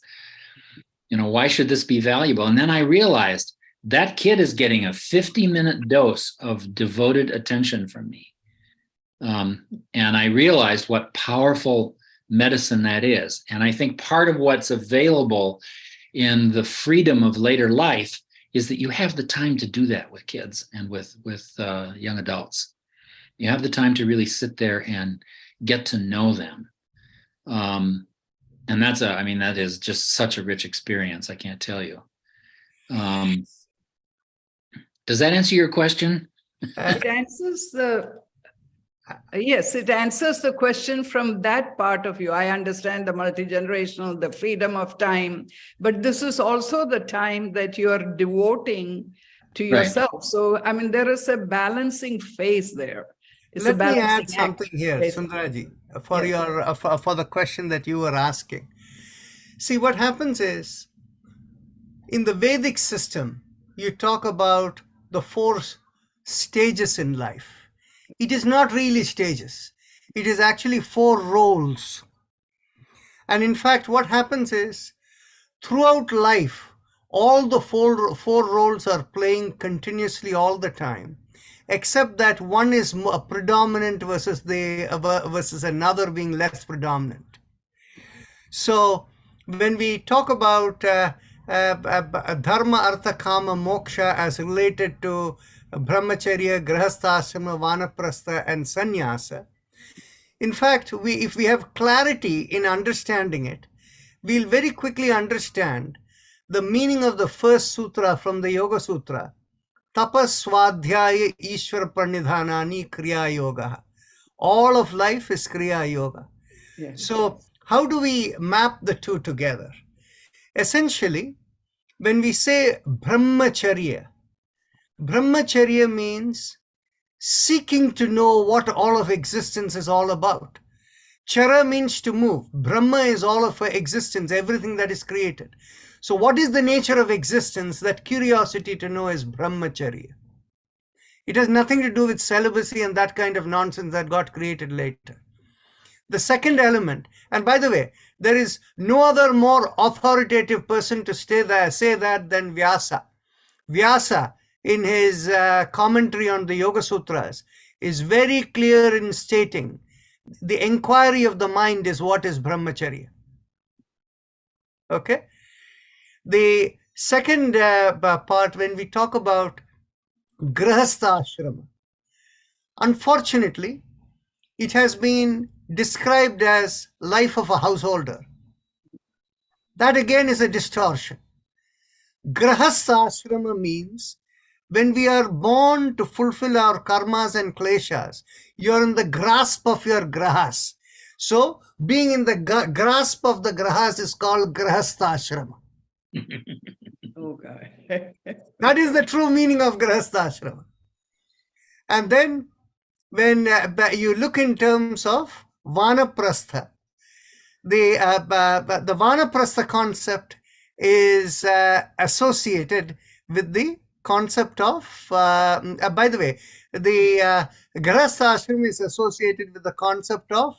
Why should this be valuable? And then I realized that kid is getting a 50-minute dose of devoted attention from me. And I realized what powerful medicine that is. And I think part of what's available in the freedom of later life is that you have the time to do that with kids and with young adults. You have the time to really sit there and get to know them. And that is just such a rich experience. I can't tell you. Does that answer your question? It answers it answers the question from that part of view. I understand the multi-generational, the freedom of time, but this is also the time that you are devoting to yourself. Right. So, there is a balancing phase there. Let me add something here, Sundaraji, for the question that you were asking. See, what happens is, in the Vedic system, you talk about the 4 stages in life. It is not really stages. It is actually 4 roles. And in fact, what happens is, throughout life, all the four roles are playing continuously all the time. except that one is more predominant versus another being less predominant. So when we talk about dharma, artha, kama, moksha as related to brahmacharya, grihasthashrama, vanaprastha, and sannyasa, in fact, if we have clarity in understanding it, we'll very quickly understand the meaning of the first sutra from the Yoga Sutra. Tapas swadhyaya ishvara pranidhanani kriya yoga. All of life is kriya yoga. Yes. So how do we map the two together? Essentially, when we say brahmacharya, brahmacharya means seeking to know what all of existence is all about. Chara means to move. Brahma is all of existence, everything that is created. So what is the nature of existence? That curiosity to know is brahmacharya. It has nothing to do with celibacy and that kind of nonsense that got created later. The second element, and by the way, there is no other more authoritative person to say that than Vyasa. Vyasa, in his commentary on the Yoga Sutras, is very clear in stating the inquiry of the mind is what is brahmacharya. Okay? The second part, when we talk about grihastha ashrama, unfortunately, it has been described as life of a householder. That again is a distortion. Grihastha ashrama means when we are born to fulfill our karmas and kleshas, you're in the grasp of your grahas. So being in the grasp of the grahas is called grihastha ashrama. Okay. That is the true meaning of grihastha ashrama. And then when you look in terms of vanaprastha, the vanaprastha concept is associated with the concept of, by the way, the grihastha ashrama is associated with the concept of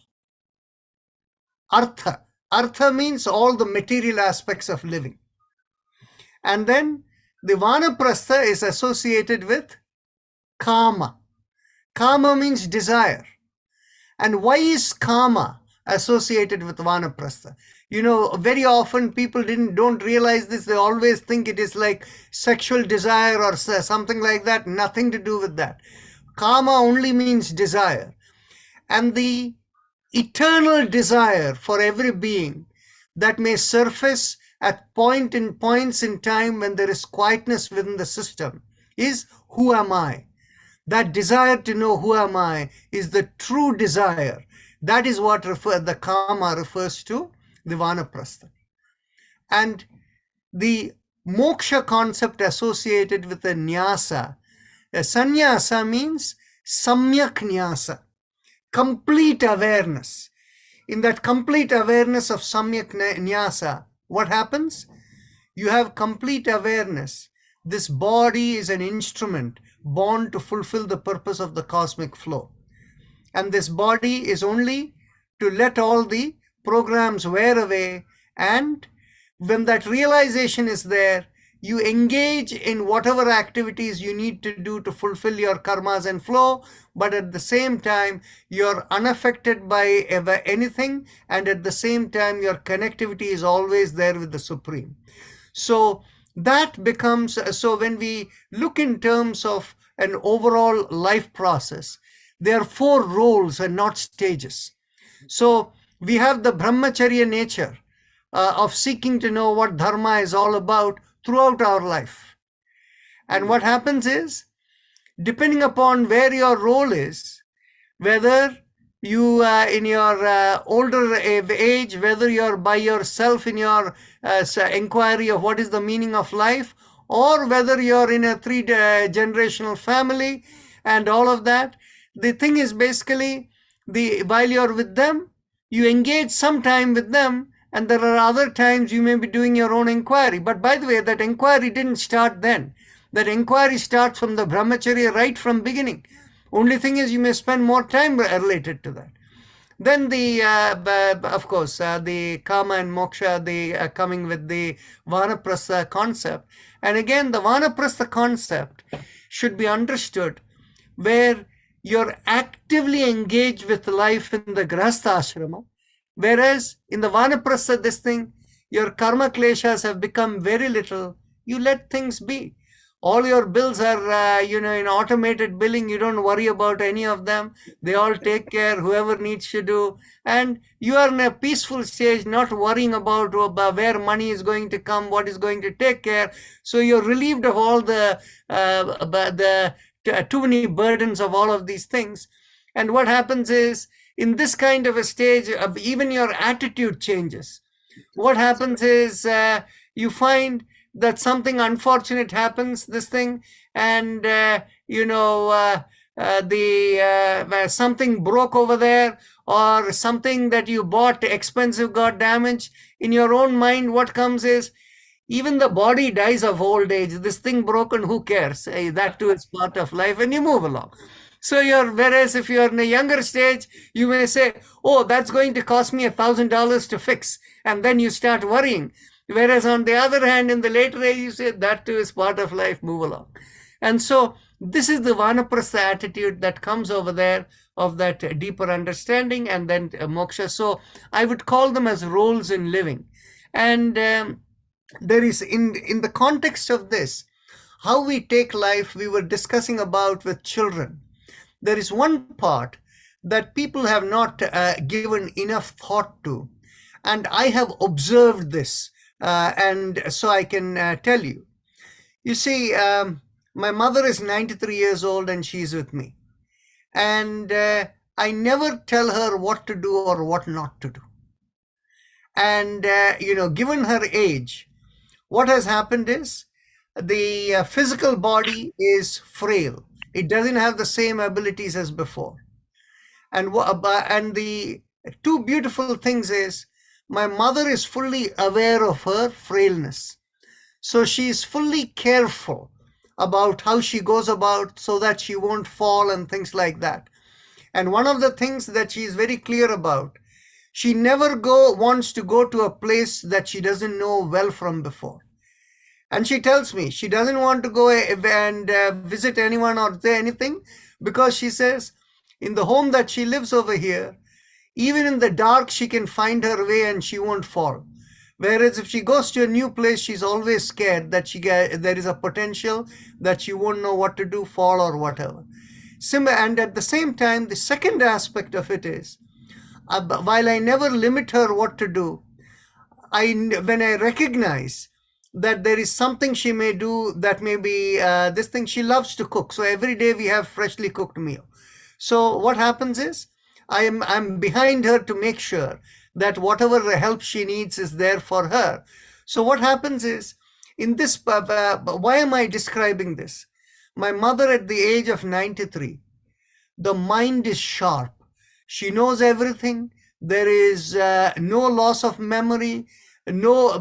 artha. Artha means all the material aspects of living. And then the vanaprastha is associated with kama. Kama means desire. And why is kama associated with vanaprastha? You know, very often people don't realize this. They always think it is like sexual desire or something like that. Nothing to do with that. Kama only means desire. And the eternal desire for every being that may surface at points in time when there is quietness within the system is who am I? That desire to know who am I is the true desire. That is what the kama refers to, the vanaprastha. And the moksha concept associated with the nyasa. Sannyasa means samyak nyasa, complete awareness. In that complete awareness of samyak nyasa, what happens? You have complete awareness. This body is an instrument born to fulfill the purpose of the cosmic flow. And this body is only to let all the programs wear away. And when that realization is there, you engage in whatever activities you need to do to fulfill your karmas and flow, but at the same time, you're unaffected by anything, and at the same time, your connectivity is always there with the Supreme. So that becomes, so when we look in terms of an overall life process, there are 4 roles and not stages. So we have the brahmacharya nature of seeking to know what dharma is all about throughout our life. And what happens is, depending upon where your role is, whether you in your older age, whether you're by yourself in your inquiry of what is the meaning of life, or whether you're in a 3-generational family and all of that, the thing is basically, while you're with them, you engage some time with them, and there are other times you may be doing your own inquiry. But by the way, that inquiry didn't start then. That inquiry starts from the brahmacharya right from beginning. Only thing is you may spend more time related to that. Then of course, the kama and moksha, coming with the vanaprastha concept. And again, the vanaprastha concept should be understood where you're actively engaged with life in the grahastha ashrama, whereas in the vanaprastha, this thing, your karma kleshas have become very little. You let things be. All your bills are, in automated billing. You don't worry about any of them. They all take care, whoever needs to do. And you are in a peaceful stage, not worrying about where money is going to come, what is going to take care. So you're relieved of all the too many burdens of all of these things. And what happens is, in this kind of a stage, even your attitude changes. What happens is you find that something unfortunate happens, this thing, and something broke over there, or something that you bought expensive got damaged. In your own mind, what comes is, even the body dies of old age. This thing broken, who cares? That too is part of life, and you move along. So whereas if you're in a younger stage, you may say, oh, that's going to cost me $1,000 to fix. And then you start worrying. Whereas on the other hand, in the later age, you say that too is part of life, move along. And so this is the vanaprastha attitude that comes over there, of that deeper understanding, and then moksha. So I would call them as roles in living. And there is, in the context of this, how we take life, we were discussing about with children. There is one part that people have not given enough thought to. And I have observed this, and so I can tell you. You see, my mother is 93 years old and she's with me. And I never tell her what to do or what not to do. And, given her age, what has happened is the physical body is frail. It doesn't have the same abilities as before. And the two beautiful things is, my mother is fully aware of her frailness. So she is fully careful about how she goes about so that she won't fall and things like that. And one of the things that she is very clear about, she never wants to go to a place that she doesn't know well from before. And she tells me she doesn't want to go and visit anyone or say anything, because she says in the home that she lives over here, even in the dark, she can find her way and she won't fall. Whereas if she goes to a new place, she's always scared that there is a potential that she won't know what to do, fall or whatever. And at the same time, the second aspect of it is, while I never limit her what to do, when I recognize that there is something she may do that may be this thing, she loves to cook. So every day we have freshly cooked meal. So what happens is, I'm behind her to make sure that whatever help she needs is there for her. So what happens is, in this, why am I describing this? My mother at the age of 93, the mind is sharp. She knows everything. There is no loss of memory. Mind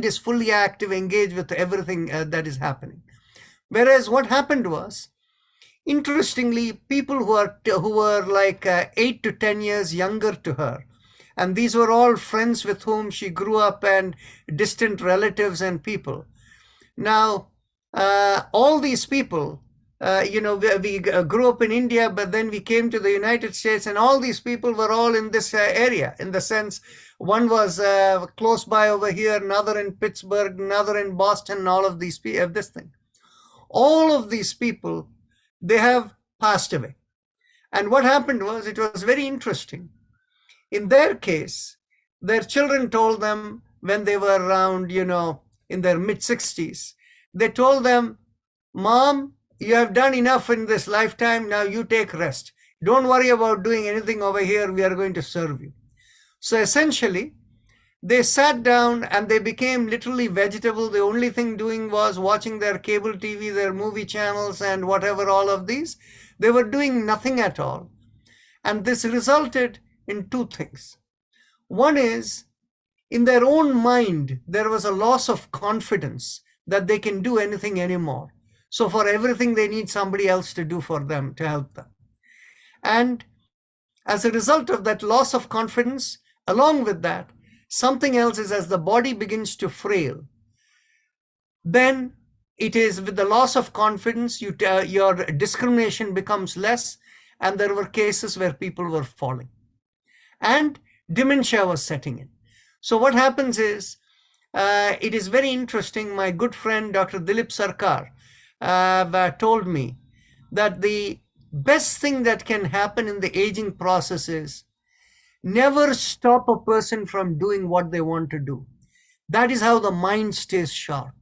is fully active, engaged with everything that is happening. Whereas what happened was, interestingly, people who were like 8 to 10 years younger to her, and these were all friends with whom she grew up and distant relatives and people. Now, all these people, we grew up in India, but then we came to the United States, and all these people were all in this area, in the sense, one was close by over here, another in Pittsburgh, another in Boston, all of these people, this thing. All of these people, they have passed away. And what happened was, it was very interesting. In their case, their children told them when they were around, in their mid-60s, they told them, Mom, you have done enough in this lifetime, now you take rest. Don't worry about doing anything over here, we are going to serve you. So essentially, they sat down and they became literally vegetable. The only thing doing was watching their cable TV, their movie channels and whatever, all of these. They were doing nothing at all. And this resulted in two things. One is, in their own mind, there was a loss of confidence that they can do anything anymore. So for everything, they need somebody else to do for them, to help them. And as a result of that loss of confidence, along with that, something else is, as the body begins to frail, then it is with the loss of confidence, your discrimination becomes less, and there were cases where people were falling, and dementia was setting in. So what happens is, it is very interesting. My good friend Dr. Dilip Sarkar told me that the best thing that can happen in the aging process is never stop a person from doing what they want to do. That is how the mind stays sharp.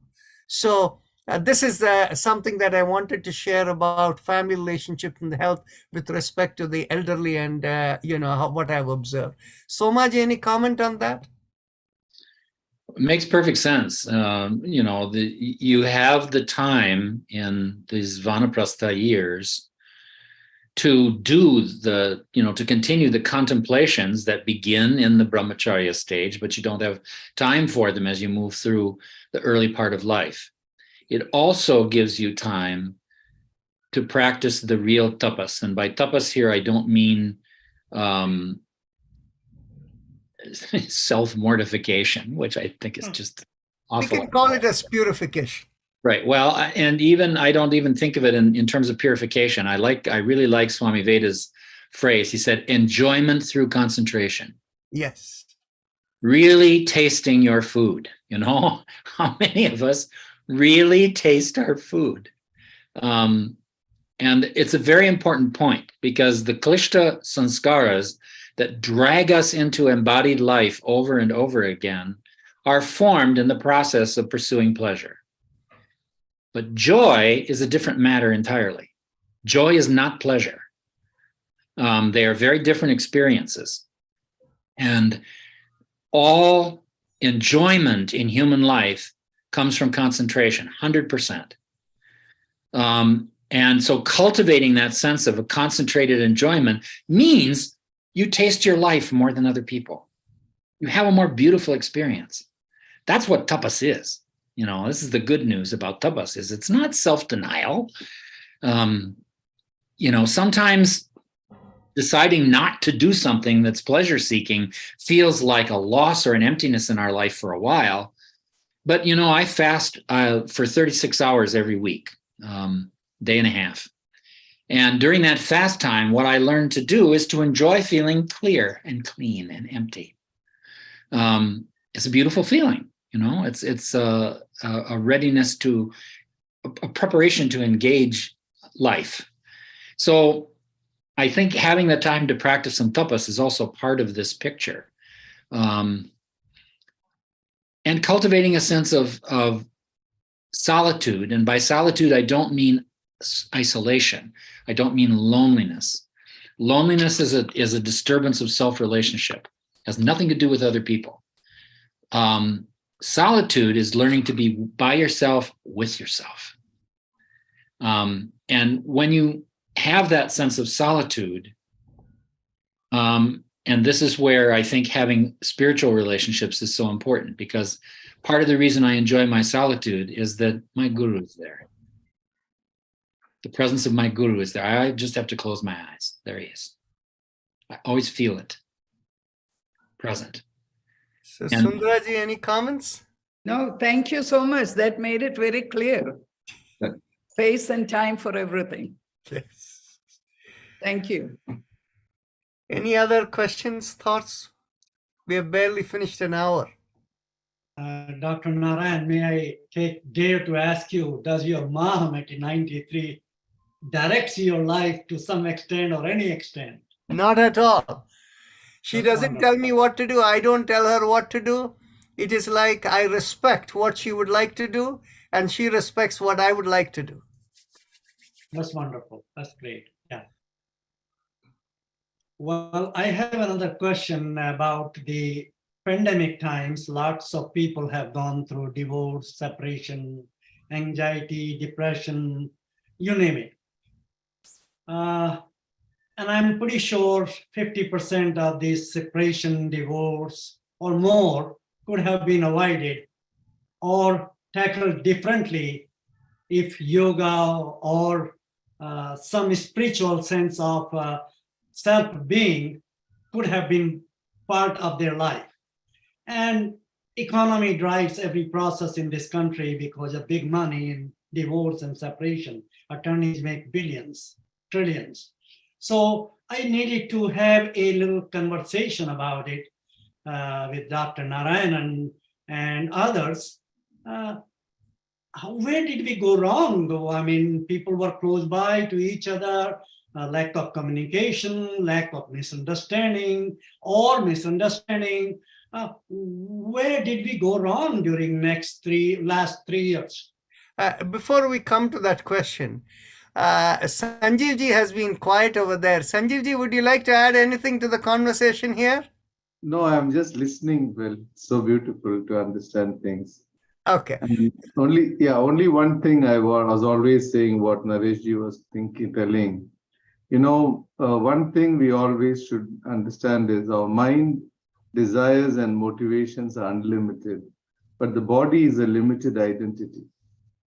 So this is something that I wanted to share about family relationships and health with respect to the elderly, and what I've observed. Somaji, any comment on that? It makes perfect sense. You have the time in these vanaprastha years to do to continue the contemplations that begin in the brahmacharya stage, but you don't have time for them as you move through the early part of life. It also gives you time to practice the real tapas. And by tapas here, I don't mean self-mortification, which I think is just awful. We can call it as purification. Right. Well, and even I don't even think of it in terms of purification. I really like Swami Veda's phrase. He said, enjoyment through concentration. Yes. Really tasting your food. How many of us really taste our food? And it's a very important point, because the klishta sanskaras that drag us into embodied life over and over again are formed in the process of pursuing pleasure. But joy is a different matter entirely. Joy is not pleasure. They are very different experiences. And all enjoyment in human life comes from concentration, 100%. And so cultivating that sense of a concentrated enjoyment means you taste your life more than other people. You have a more beautiful experience. That's what tapas is. This is the good news about tapas, is it's not self-denial. Sometimes deciding not to do something that's pleasure-seeking feels like a loss or an emptiness in our life for a while. But, I fast for 36 hours every week, day and a half. And during that fast time, what I learned to do is to enjoy feeling clear and clean and empty. It's a beautiful feeling. It's a readiness to a preparation to engage life. So I think having the time to practice some tapas is also part of this picture. And cultivating a sense of solitude. And by solitude, I don't mean isolation. I don't mean loneliness. Loneliness is a disturbance of self-relationship. It has nothing to do with other people. Solitude is learning to be by yourself with yourself. And when you have that sense of solitude, and this is where I think having spiritual relationships is so important, because part of the reason I enjoy my solitude is that my guru is there. The presence of my guru is there. I just have to close my eyes. There he is. I always feel it present. So, Sundaraji, any comments? No, thank you so much. That made it very clear. Good. Space and time for everything. Yes. Thank you. Any other questions, thoughts? We have barely finished an hour. Dr. Narayan, may I dare to ask you, does your mom at 93 directs your life to some extent or any extent? Not at all. She That's doesn't wonderful. tell me what to do. I don't tell her what to do. It is like I respect what she would like to do, and she respects what I would like to do. That's wonderful. That's great. Yeah. Well, I have another question about the pandemic times. Lots of people have gone through divorce, separation, anxiety, depression, you name it. And I'm pretty sure 50% of this separation, divorce, or more could have been avoided or tackled differently if yoga or some spiritual sense of self-being could have been part of their life. And economy drives every process in this country because of big money, and divorce and separation. Attorneys make billions, trillions. So I needed to have a little conversation about it with Dr. Narayanan and others. Where did we go wrong, though? I mean, people were close by to each other, lack of communication, lack of misunderstanding or misunderstanding. Where did we go wrong during last 3 years? Before we come to that question, Sanjeev ji has been quiet over there. Sanjeev ji, would you like to add anything to the conversation here? No, I'm just listening. Well, so beautiful to understand things. Okay. And only one thing I was always saying what Nareshji was telling. One thing we always should understand is our mind, desires and motivations are unlimited, but the body is a limited identity.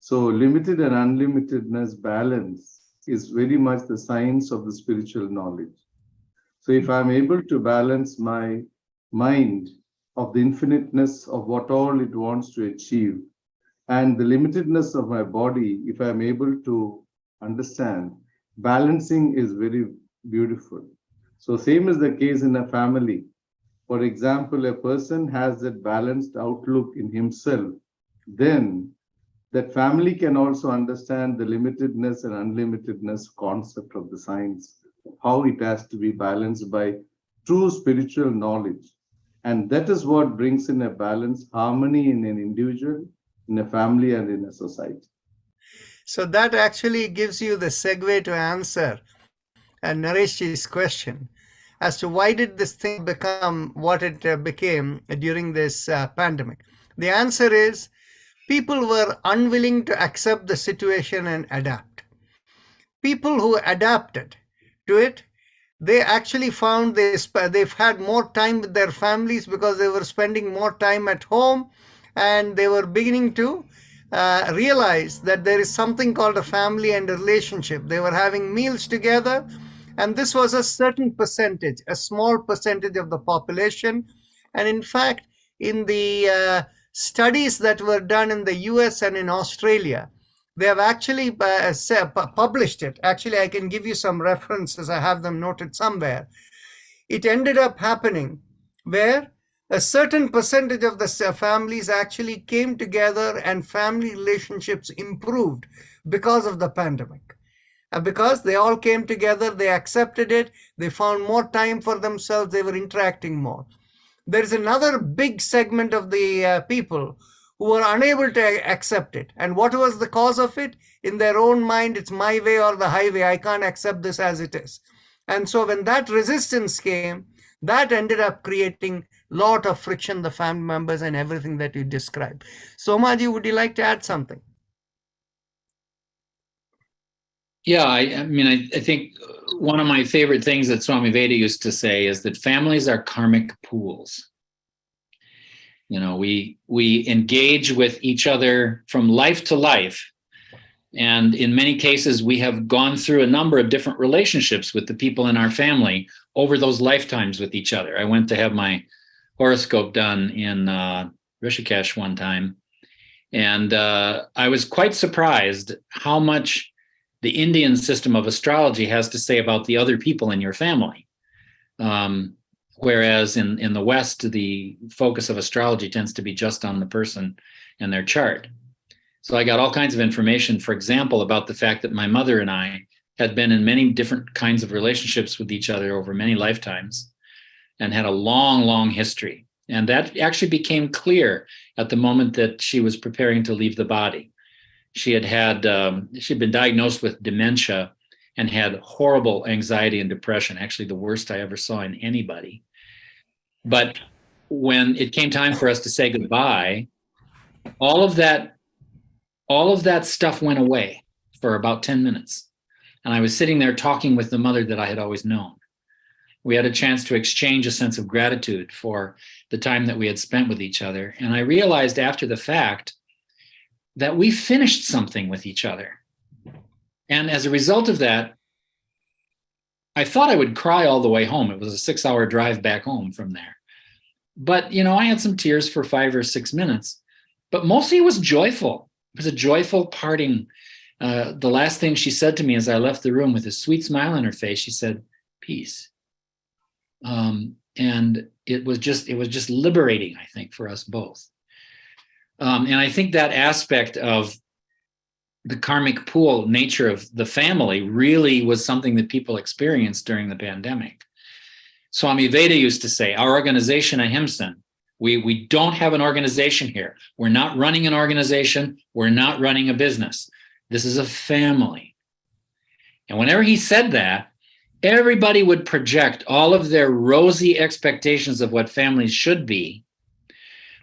So limited and unlimitedness balance is very much the science of the spiritual knowledge. So if I'm able to balance my mind of the infiniteness of what all it wants to achieve and the limitedness of my body, if I'm able to understand, balancing is very beautiful. So same is the case in a family. For example, a person has that balanced outlook in himself, then that family can also understand the limitedness and unlimitedness concept of the science, how it has to be balanced by true spiritual knowledge. And that is what brings in a balance, harmony in an individual, in a family, and in a society. So that actually gives you the segue to answer Nareshji's question as to why did this thing become what it became during this pandemic. The answer is people were unwilling to accept the situation and adapt. People who adapted to it, they actually found they've had more time with their families because they were spending more time at home, and they were beginning to realize that there is something called a family and a relationship. They were having meals together, and this was a certain percentage, a small percentage of the population. And in fact, in the studies that were done in the US and in Australia, they have actually published it. Actually, I can give you some references. I have them noted somewhere. It ended up happening where a certain percentage of the families actually came together and family relationships improved because of the pandemic. Because they all came together, they accepted it, they found more time for themselves, they were interacting more. There is another big segment of the people who were unable to accept it. And what was the cause of it? In their own mind, it's my way or the highway. I can't accept this as it is. And so when that resistance came, that ended up creating a lot of friction, the family members and everything that you described. Somaji, would you like to add something? Yeah, I think one of my favorite things that Swami Veda used to say is that families are karmic pools. We engage with each other from life to life. And in many cases, we have gone through a number of different relationships with the people in our family over those lifetimes with each other. I went to have my horoscope done in Rishikesh one time. And I was quite surprised how much the Indian system of astrology has to say about the other people in your family. Whereas in the West, the focus of astrology tends to be just on the person and their chart. So I got all kinds of information, for example, about the fact that my mother and I had been in many different kinds of relationships with each other over many lifetimes and had a long, long history. And that actually became clear at the moment that she was preparing to leave the body. She'd been diagnosed with dementia and had horrible anxiety and depression, actually the worst I ever saw in anybody. But when it came time for us to say goodbye, all of that stuff went away for about 10 minutes. And I was sitting there talking with the mother that I had always known. We had a chance to exchange a sense of gratitude for the time that we had spent with each other. And I realized after the fact that we finished something with each other. And as a result of that, I thought I would cry all the way home. It was a 6-hour drive back home from there. But, I had some tears for 5 or 6 minutes, but mostly it was joyful. was a joyful parting. The last thing she said to me as I left the room with a sweet smile on her face, she said, "Peace." And it was just liberating, I think, for us both. And I think that aspect of the karmic pool nature of the family really was something that people experienced during the pandemic. Swami Veda used to say, our organization, Ahimsa, we don't have an organization here. We're not running an organization. We're not running a business. This is a family. And whenever he said that, everybody would project all of their rosy expectations of what families should be.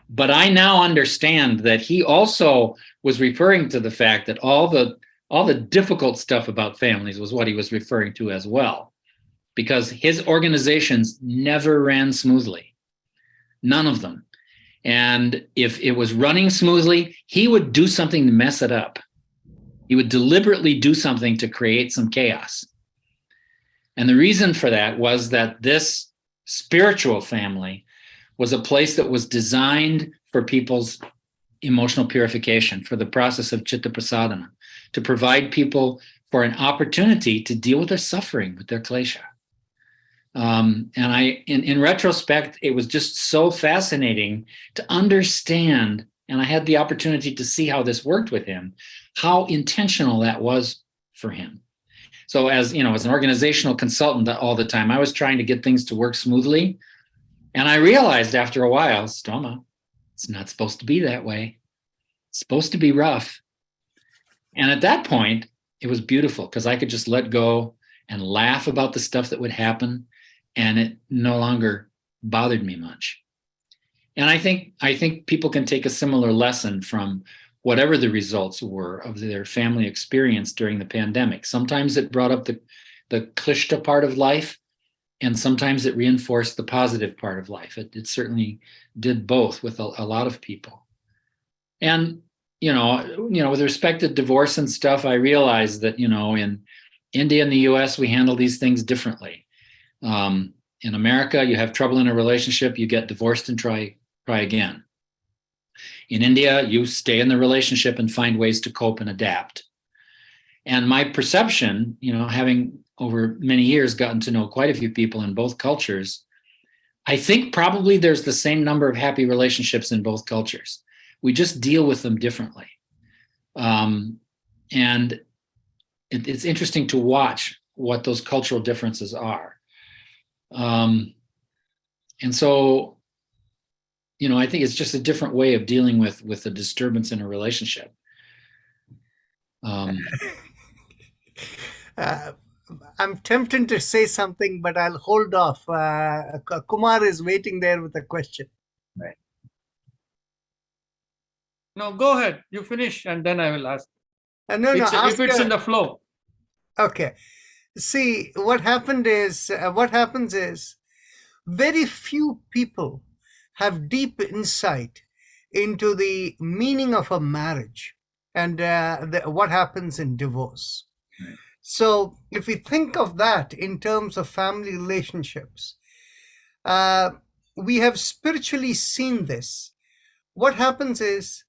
But I now understand that he also was referring to the fact that all the difficult stuff about families was what he was referring to as well, because his organizations never ran smoothly, none of them. And if it was running smoothly, he would do something to mess it up. He would deliberately do something to create some chaos. And the reason for that was that this spiritual family was a place that was designed for people's emotional purification, for the process of chitta prasadana, to provide people for an opportunity to deal with their suffering, with their klesha. And in retrospect, it was just so fascinating to understand, and I had the opportunity to see how this worked with him, how intentional that was for him. So as an organizational consultant all the time, I was trying to get things to work smoothly. And I realized after a while, Stoma, it's not supposed to be that way. It's supposed to be rough. And at that point, it was beautiful because I could just let go and laugh about the stuff that would happen, and it no longer bothered me much. And I think people can take a similar lesson from whatever the results were of their family experience during the pandemic. Sometimes it brought up the klishta part of life, and sometimes it reinforced the positive part of life. It certainly did both with a lot of people. And, with respect to divorce and stuff, I realized that, in India and the US, we handle these things differently. In America, you have trouble in a relationship, you get divorced and try again. In India, you stay in the relationship and find ways to cope and adapt. And my perception, having over many years gotten to know quite a few people in both cultures, I think probably there's the same number of happy relationships in both cultures. We just deal with them differently. And it's interesting to watch what those cultural differences are. And so, I think it's just a different way of dealing with a disturbance in a relationship. I'm tempted to say something, but I'll hold off. Kumar is waiting there with a question. Right. No, go ahead. You finish, and then I will ask. No, If it's in the flow. Okay. See, what happens is very few people have deep insight into the meaning of a marriage and what happens in divorce. Right. So if we think of that in terms of family relationships, we have spiritually seen this. What happens is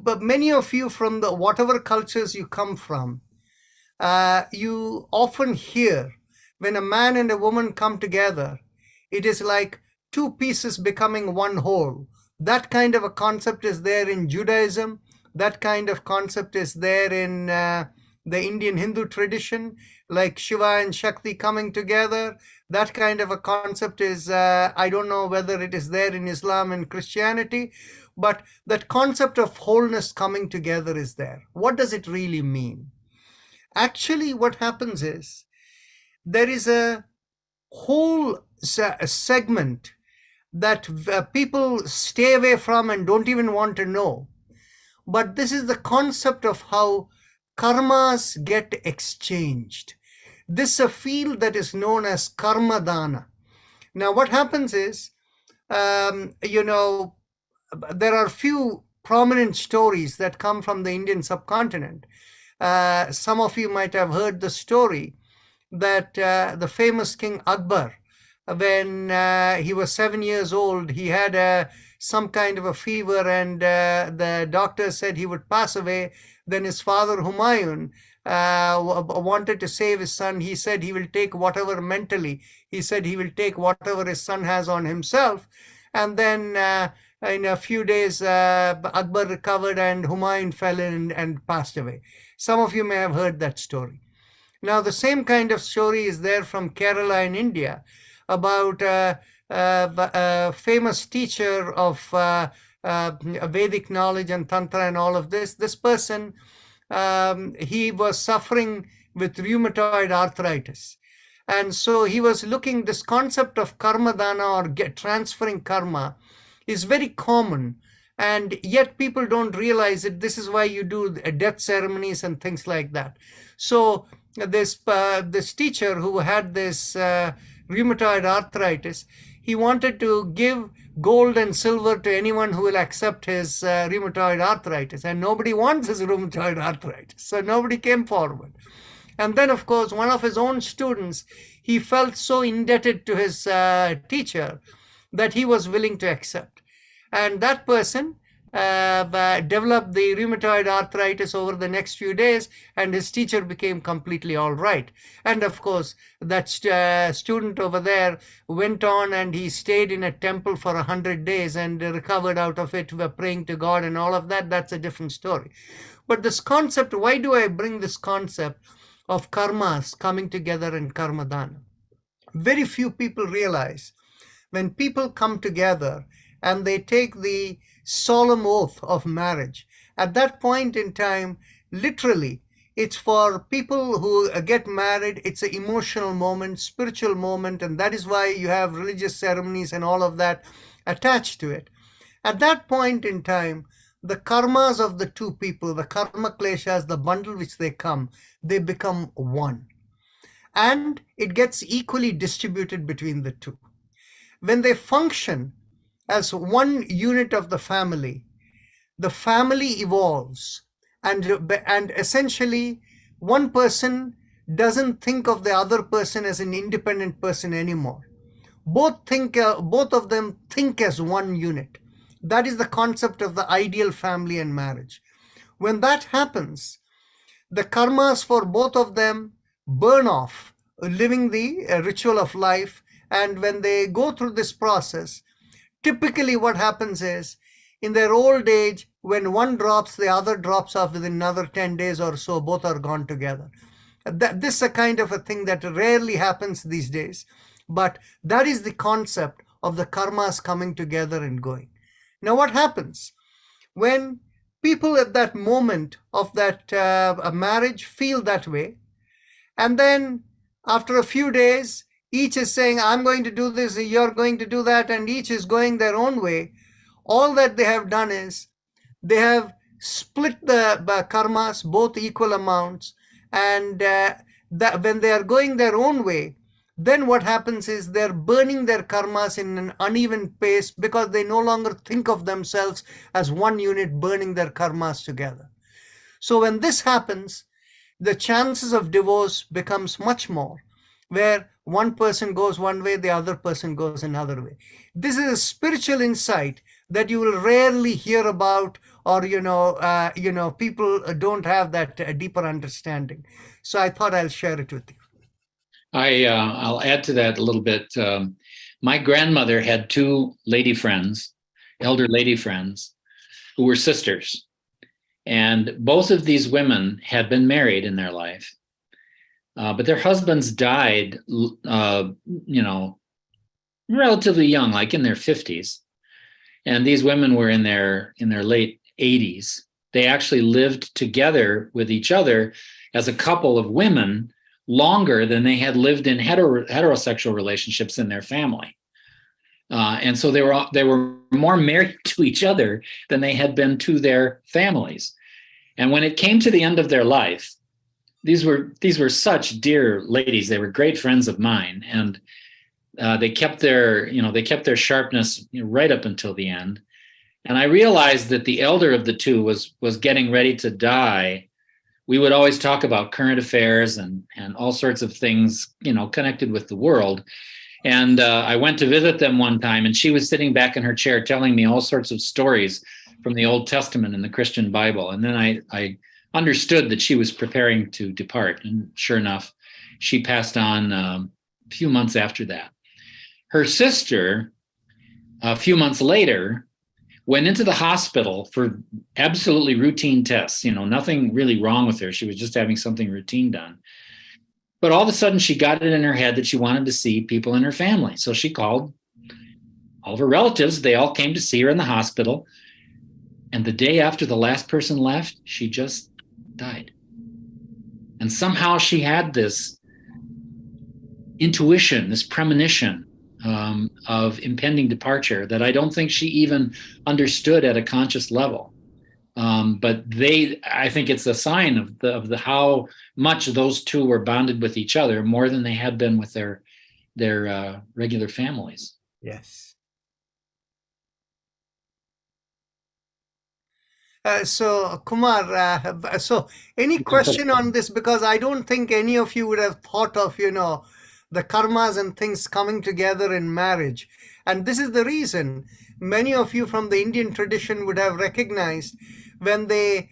but many of you from the whatever cultures you come from, you often hear when a man and a woman come together, it is like two pieces becoming one whole. That kind of a concept is there in Judaism. That kind of concept is there in the Indian Hindu tradition, like Shiva and Shakti coming together. That kind of a concept is, I don't know whether it is there in Islam and Christianity, but that concept of wholeness coming together is there. What does it really mean? Actually, what happens is there is a whole segment that people stay away from and don't even want to know. But this is the concept of how karmas get exchanged. This is a field that is known as karma dana. Now, what happens is, there are few prominent stories that come from the Indian subcontinent. Some of you might have heard the story that the famous King Akbar when he was 7 years old, he had some kind of a fever, and the doctor said he would pass away. Then his father, Humayun, wanted to save his son. He said he will take whatever mentally. He said he will take whatever his son has on himself. And then in a few days, Akbar recovered and Humayun fell in and passed away. Some of you may have heard that story. Now, the same kind of story is there from Kerala in India about a famous teacher of Vedic knowledge and Tantra and all of this. This person, he was suffering with rheumatoid arthritis. And so he was looking, this concept of karma dana or transferring karma is very common. And yet people don't realize it. This is why you do death ceremonies and things like that. So this teacher who had this rheumatoid arthritis, he wanted to give gold and silver to anyone who will accept his rheumatoid arthritis, and nobody wants his rheumatoid arthritis, so nobody came forward. And then, of course, one of his own students, he felt so indebted to his teacher that he was willing to accept. And that person developed the rheumatoid arthritis over the next few days, and his teacher became completely all right. And of course, that student over there went on and he stayed in a temple for 100 days and recovered out of it, praying to God and all of that. That's a different story. But this concept, why do I bring this concept of karmas coming together in karma dana? Very few people realize when people come together and they take the solemn oath of marriage, at that point in time, literally, it's for people who get married, it's an emotional moment, spiritual moment, and that is why you have religious ceremonies and all of that attached to it. At that point in time, the karmas of the two people, the karma kleshas, the bundle which they come, they become one. And it gets equally distributed between the two. When they function as one unit of the family evolves, and essentially one person doesn't think of the other person as an independent person anymore. Both of them think as one unit. That is the concept of the ideal family and marriage. When that happens, the karmas for both of them burn off, living the ritual of life. And when they go through this process, typically what happens is, in their old age, when one drops, the other drops off within another 10 days or so, both are gone together. This is a kind of a thing that rarely happens these days, but that is the concept of the karmas coming together and going. Now, what happens when people at that moment of that marriage feel that way, and then after a few days, each is saying, I'm going to do this, you're going to do that, and each is going their own way. All that they have done is they have split the karmas, both equal amounts, and that when they are going their own way, then what happens is they're burning their karmas in an uneven pace because they no longer think of themselves as one unit burning their karmas together. So when this happens, the chances of divorce becomes much more, where one person goes one way, the other person goes another way. This is a spiritual insight that you will rarely hear about, or people don't have that deeper understanding. So I thought I'll share it with you. I'll add to that a little bit. My grandmother had two elder lady friends, who were sisters. And both of these women had been married in their life. But their husbands died, relatively young, like in their 50s. And these women were in their late 80s. They actually lived together with each other as a couple of women longer than they had lived in heterosexual relationships in their family. And so they were more married to each other than they had been to their families. And when it came to the end of their life, these were such dear ladies. They were great friends of mine, and they kept their sharpness right up until the end. And I realized that the elder of the two was getting ready to die. We would always talk about current affairs and all sorts of things, connected with the world. And I went to visit them one time, and she was sitting back in her chair telling me all sorts of stories from the Old Testament and the Christian Bible. And then I understood that she was preparing to depart. And sure enough, she passed on a few months after that. Her sister, a few months later, went into the hospital for absolutely routine tests. Nothing really wrong with her. She was just having something routine done. But all of a sudden, she got it in her head that she wanted to see people in her family. So she called all of her relatives. They all came to see her in the hospital. And the day after the last person left, she just died. And somehow she had this intuition, this premonition of impending departure that I don't think she even understood at a conscious level. But I think it's a sign of the how much those two were bonded with each other more than they had been with their regular families. Yes. So Kumar, so any question on this? Because I don't think any of you would have thought of, the karmas and things coming together in marriage. And this is the reason many of you from the Indian tradition would have recognized when they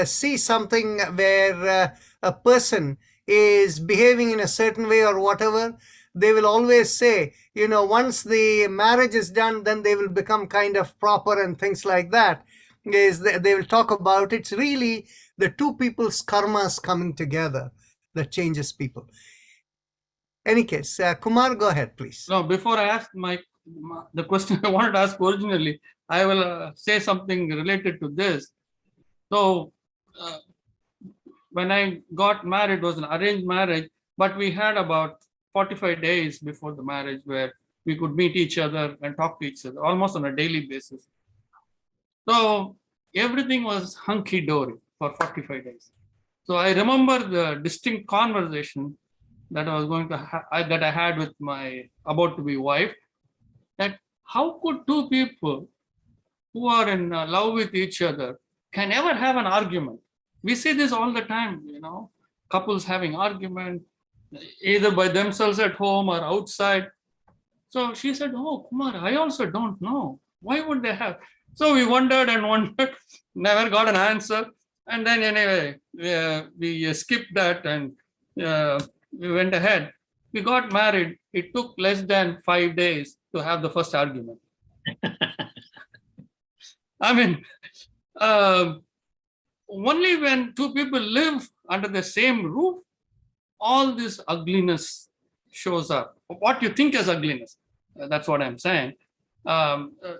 see something where a person is behaving in a certain way or whatever, they will always say, once the marriage is done, then they will become kind of proper and things like that. They will talk about it's really the two people's karmas coming together that changes people. Any case, Kumar, go ahead, please. No, before I ask the question I wanted to ask originally, I will say something related to this. So when I got married, it was an arranged marriage, but we had about 45 days before the marriage where we could meet each other and talk to each other almost on a daily basis. So everything was hunky-dory for 45 days. So I remember the distinct conversation that I was going to that I had with my about-to-be wife, that how could two people who are in love with each other can ever have an argument? We see this all the time, couples having argument, either by themselves at home or outside. So she said, "Oh, Kumar, I also don't know. Why would they have?" So we wondered and wondered, never got an answer. And then anyway, we skipped that and we went ahead. We got married. It took less than 5 days to have the first argument. I mean, only when two people live under the same roof, all this ugliness shows up. What you think is ugliness, that's what I'm saying.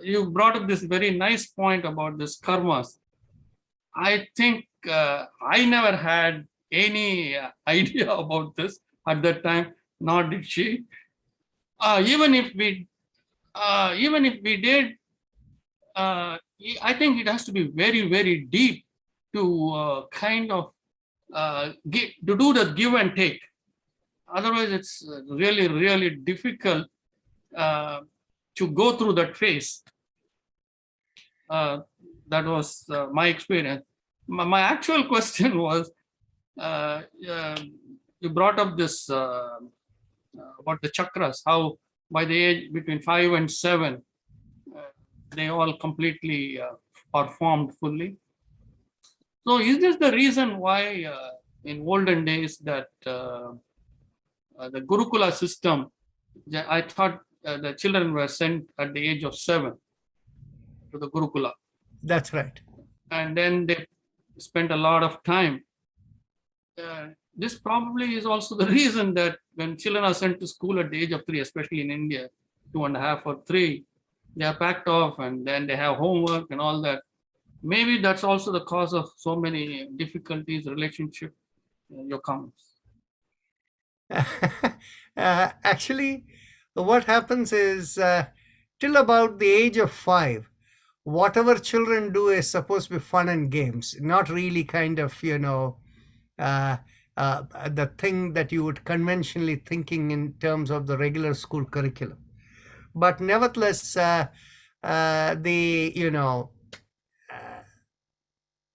You brought up this very nice point about this karmas. I think I never had any idea about this at that time, nor did she. Even if we did, I think it has to be very, very deep to kind of to do the give and take. Otherwise, it's really, really difficult to go through that phase. That was my experience. My actual question was, you brought up this about the chakras, how by the age between 5 and 7, they all completely are formed fully. So is this the reason why in olden days that the Gurukula system, I thought the children were sent at the age of 7 to the Gurukula. That's right. And then they spent a lot of time. This probably is also the reason that when children are sent to school at the age of 3, especially in India, 2.5 or 3, they are packed off and then they have homework and all that. Maybe that's also the cause of so many difficulties, relationship, your comments. Actually, what happens is till about the age of 5, whatever children do is supposed to be fun and games, not really kind of, the thing that you would conventionally thinking in terms of the regular school curriculum. But nevertheless,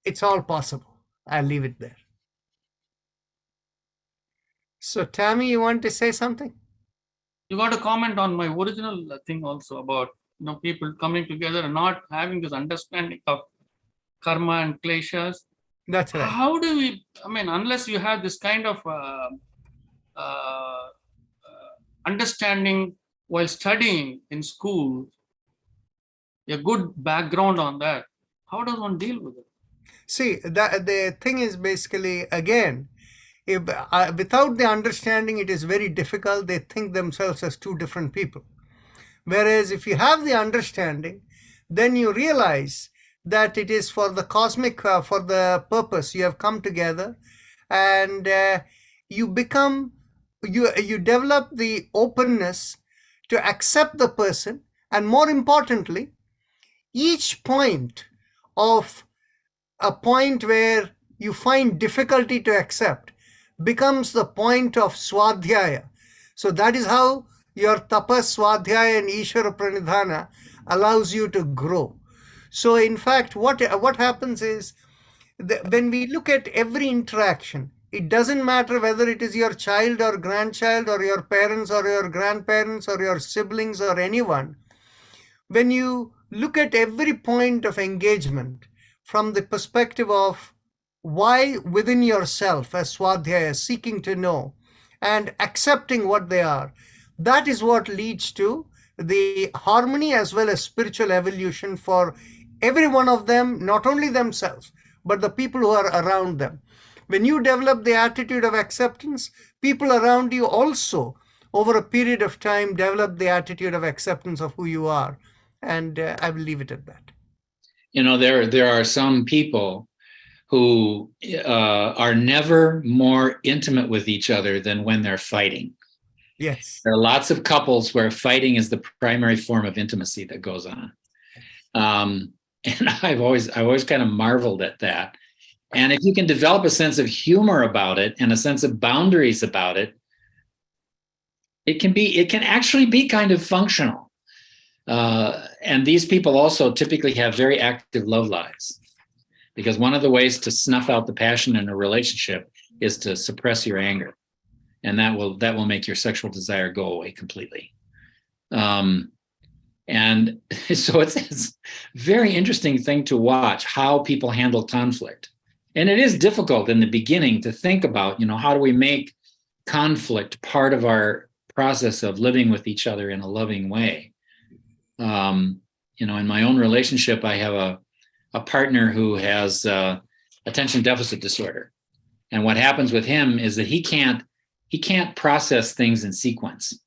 it's all possible. I'll leave it there. So, Tammy, you want to say something? you got to comment on my original thing also about people coming together and not having this understanding of karma and kleshas. That's right. How do we? I mean, unless you have this kind of uh, understanding while studying in school, a good background on that, how does one deal with it? See, the thing is basically, again, if, without the understanding, it is very difficult. They think themselves as two different people. Whereas if you have the understanding, then you realize that it is for the cosmic, for the purpose you have come together, and you become, you develop the openness to accept the person, and more importantly, each point of a point where you find difficulty to accept becomes the point of swadhyaya. So that is how your tapas, swadhyaya, and ishvara pranidhana allows you to grow. So in fact, what happens is, when we look at every interaction, it doesn't matter whether it is your child or grandchild or your parents or your grandparents or your siblings or anyone. When you look at every point of engagement from the perspective of why within yourself as swadhyaya, seeking to know and accepting what they are, that is what leads to the harmony as well as spiritual evolution for every one of them, not only themselves, but the people who are around them. When you develop the attitude of acceptance, people around you also, over a period of time, develop the attitude of acceptance of who you are. And I will leave it at that. There are some people who are never more intimate with each other than when they're fighting. Yes. There are lots of couples where fighting is the primary form of intimacy that goes on. And I've always kind of marveled at that. And if you can develop a sense of humor about it and a sense of boundaries about it, it can actually be kind of functional. And these people also typically have very active love lives, because one of the ways to snuff out the passion in a relationship is to suppress your anger, and that will make your sexual desire go away completely. And so it's a very interesting thing to watch how people handle conflict. And it is difficult in the beginning to think about, how do we make conflict part of our process of living with each other in a loving way. In my own relationship, I have a partner who has attention deficit disorder. And what happens with him is that he can't process things in sequence.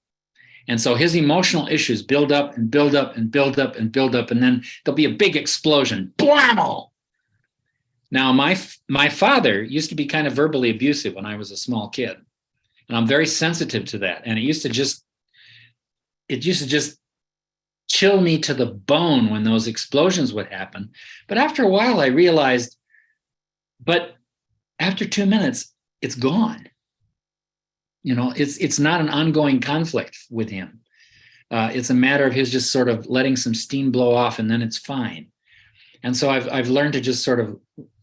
And so his emotional issues build up and build up and build up and build up, and then there'll be a big explosion. Blammo! Now, my father used to be kind of verbally abusive when I was a small kid, and I'm very sensitive to that. And it used to just chill me to the bone when those explosions would happen. But after a while, I realized, but after 2 minutes, it's gone. It's not an ongoing conflict with him. It's a matter of his just sort of letting some steam blow off, and then it's fine. And so I've learned to just sort of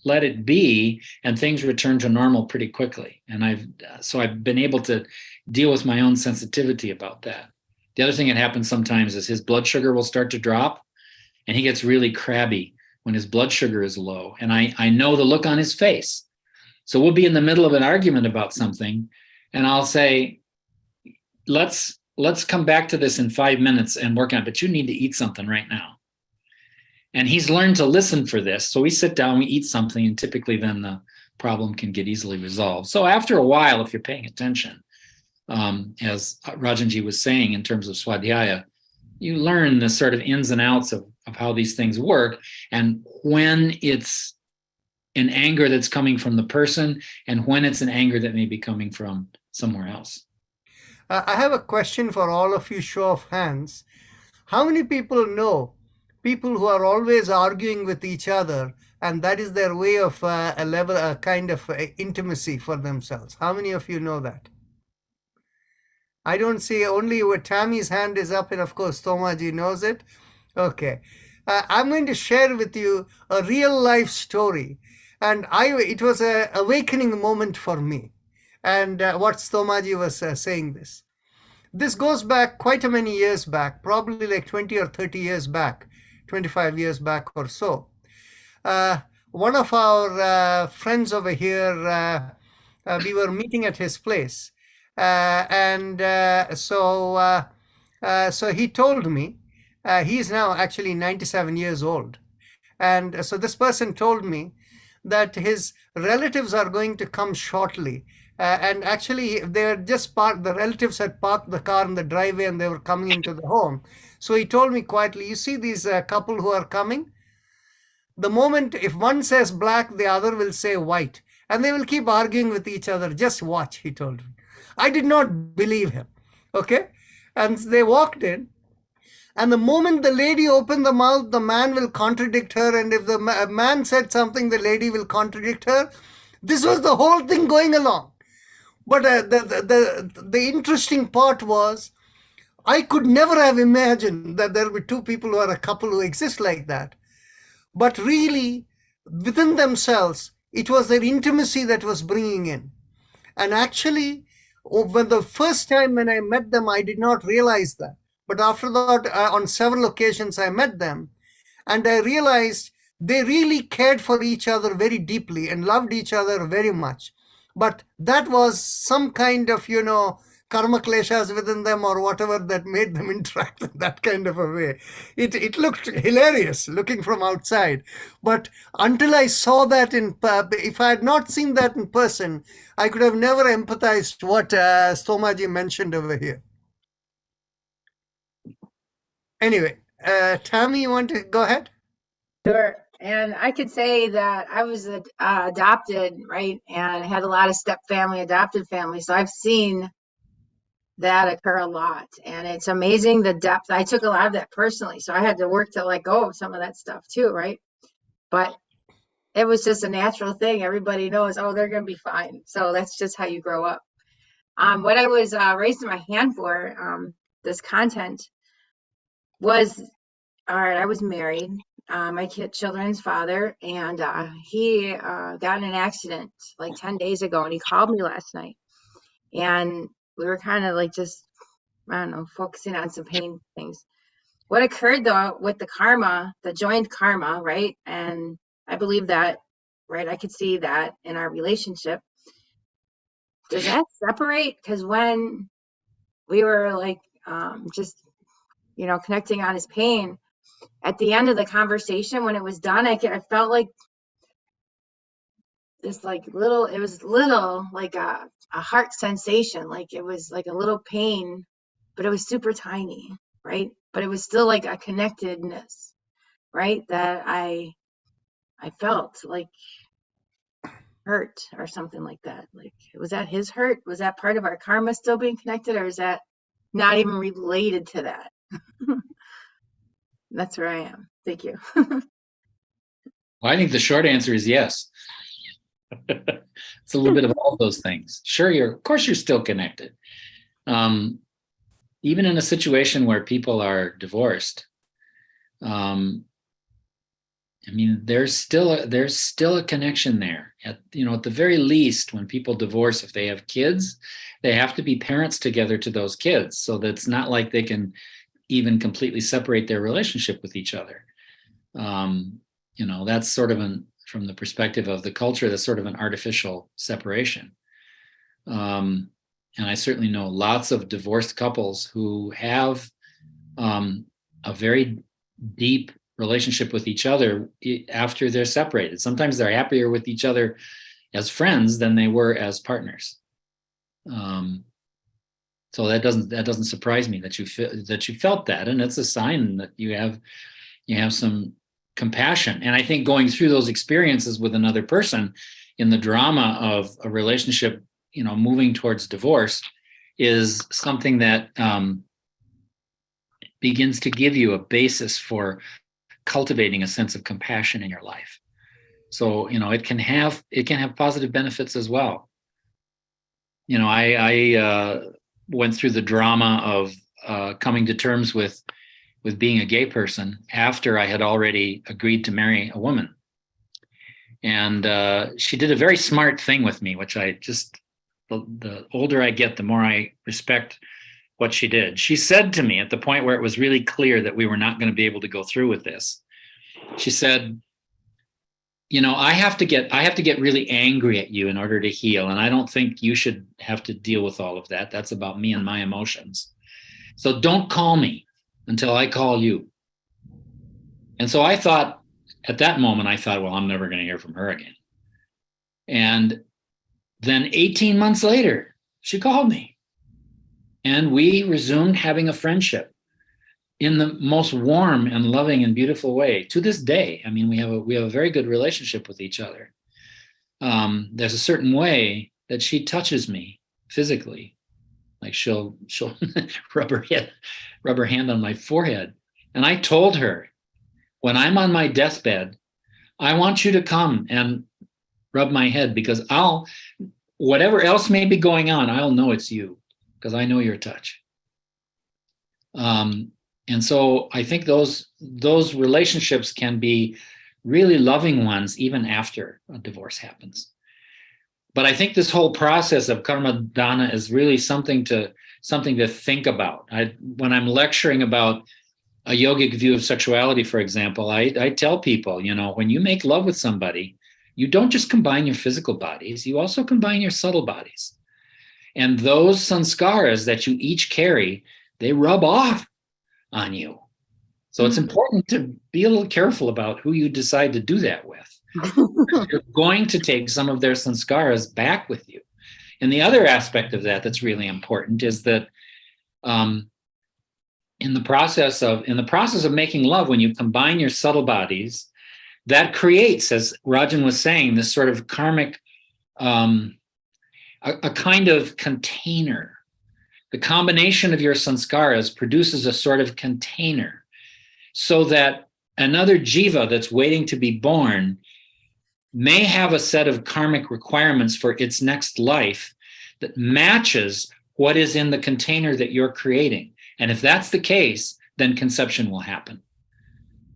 let it be, and things return to normal pretty quickly. And I've been able to deal with my own sensitivity about that. The other thing that happens sometimes is his blood sugar will start to drop, and he gets really crabby when his blood sugar is low. And I know the look on his face. So we'll be in the middle of an argument about something, and I'll say, let's come back to this in 5 minutes and work on it, but you need to eat something right now. And he's learned to listen for this. So we sit down, we eat something, and typically then the problem can get easily resolved. So after a while, if you're paying attention, as Rajanji was saying, in terms of swadhyaya, you learn the sort of ins and outs of how these things work, and when it's an anger that's coming from the person, and when it's an anger that may be coming from somewhere else. I have a question for all of you, show of hands. How many people know people who are always arguing with each other, and that is their way of a kind of intimacy for themselves? How many of you know that? I don't see, only Tammy's hand is up, and of course Tomaji knows it. Okay. I'm going to share with you a real life story, and it was an awakening moment for me. And what Tomaji was saying this. this goes back quite a many years back, probably like 20 or 30 years back, 25 years back or so. One of our friends over here, we were meeting at his place. So he told me, he's now actually 97 years old. And so this person told me that his relatives are going to come shortly. And actually, they were just parked, the relatives had parked the car in the driveway and they were coming into the home. So he told me quietly, you see these couple who are coming? The moment if one says black, the other will say white. And they will keep arguing with each other. Just watch, he told me. I did not believe him. Okay? And they walked in. And the moment the lady opened the mouth, the man will contradict her. And if the man said something, the lady will contradict her. This was the whole thing going along. But the interesting part was, I could never have imagined that there were two people who are a couple who exist like that. But really, within themselves, it was their intimacy that was bringing in. And actually, when the first time when I met them, I did not realize that. But after that, on several occasions, I met them. And I realized they really cared for each other very deeply and loved each other very much. But that was some kind of, karma kleshas within them or whatever that made them interact in that kind of a way. It looked hilarious looking from outside. But until I saw that if I had not seen that in person, I could have never empathized what Stomaji mentioned over here. Anyway, Tammy, you want to go ahead? Sure. And I could say that I was adopted, right? And had a lot of step family, adopted family. So I've seen that occur a lot. And it's amazing the depth. I took a lot of that personally. So I had to work to let go of some of that stuff too, right? But it was just a natural thing. Everybody knows, oh, they're going to be fine. So that's just how you grow up. What I was raising my hand for, this content was, all right, I was married. My children's father, and he got in an accident like 10 days ago, and he called me last night, and we were kind of like just, I don't know, focusing on some pain things. What occurred though with the karma, the joined karma, right? And I believe that, right? I could see that in our relationship. Does that separate? Because when we were like just, connecting on his pain, at the end of the conversation, when it was done, I felt like this like little, it was little, like a heart sensation, like it was like a little pain, but it was super tiny, right? But it was still like a connectedness, right? That I felt like hurt or something like that. Like, was that his hurt? Was that part of our karma still being connected, or is that not even related to that? That's where I am. Thank you. Well, I think the short answer is yes. It's a little bit of all those things. Sure, of course you're still connected. Even in a situation where people are divorced, there's still a connection there. At the very least, when people divorce, if they have kids, they have to be parents together to those kids. So that's not like they can even completely separate their relationship with each other. That's sort of from the perspective of the culture, that's sort of an artificial separation. And I certainly know lots of divorced couples who have a very deep relationship with each other after they're separated. Sometimes they're happier with each other as friends than they were as partners. So that doesn't surprise me that you felt that, and it's a sign that you have some compassion. And I think going through those experiences with another person in the drama of a relationship, moving towards divorce, is something that begins to give you a basis for cultivating a sense of compassion in your life. So it can have positive benefits as well. I went through the drama of coming to terms with being a gay person after I had already agreed to marry a woman. And she did a very smart thing with me, which I just, the older I get, the more I respect what she did. She said to me at the point where it was really clear that we were not going to be able to go through with this. She said, you know, I have to get really angry at you in order to heal. And I don't think you should have to deal with all of that. That's about me and my emotions. So don't call me until I call you. And so I thought, at that moment, I thought, well, I'm never going to hear from her again. And then 18 months later, she called me. And we resumed having a friendship in the most warm and loving and beautiful way to this day. I mean, we have a very good relationship with each other. There's a certain way that she touches me physically, like she'll rub her hand on my forehead. And I told her, when I'm on my deathbed, I want you to come and rub my head, because whatever else may be going on, I'll know it's you, because I know your touch. And so I think those relationships can be really loving ones even after a divorce happens. But I think this whole process of karma dana is really something to think about. When I'm lecturing about a yogic view of sexuality, for example, I tell people, you know, when you make love with somebody, you don't just combine your physical bodies, you also combine your subtle bodies. And those sanskaras that you each carry, they rub off on you. So it's important to be a little careful about who you decide to do that with. You're going to take some of their sanskaras back with you. And the other aspect of that that's really important is that in the process of making love, when you combine your subtle bodies, that creates, as Rajan was saying, this sort of karmic, a kind of container. The combination of your sanskaras produces a sort of container, so that another jiva that's waiting to be born may have a set of karmic requirements for its next life that matches what is in the container that you're creating. And if that's the case, then conception will happen.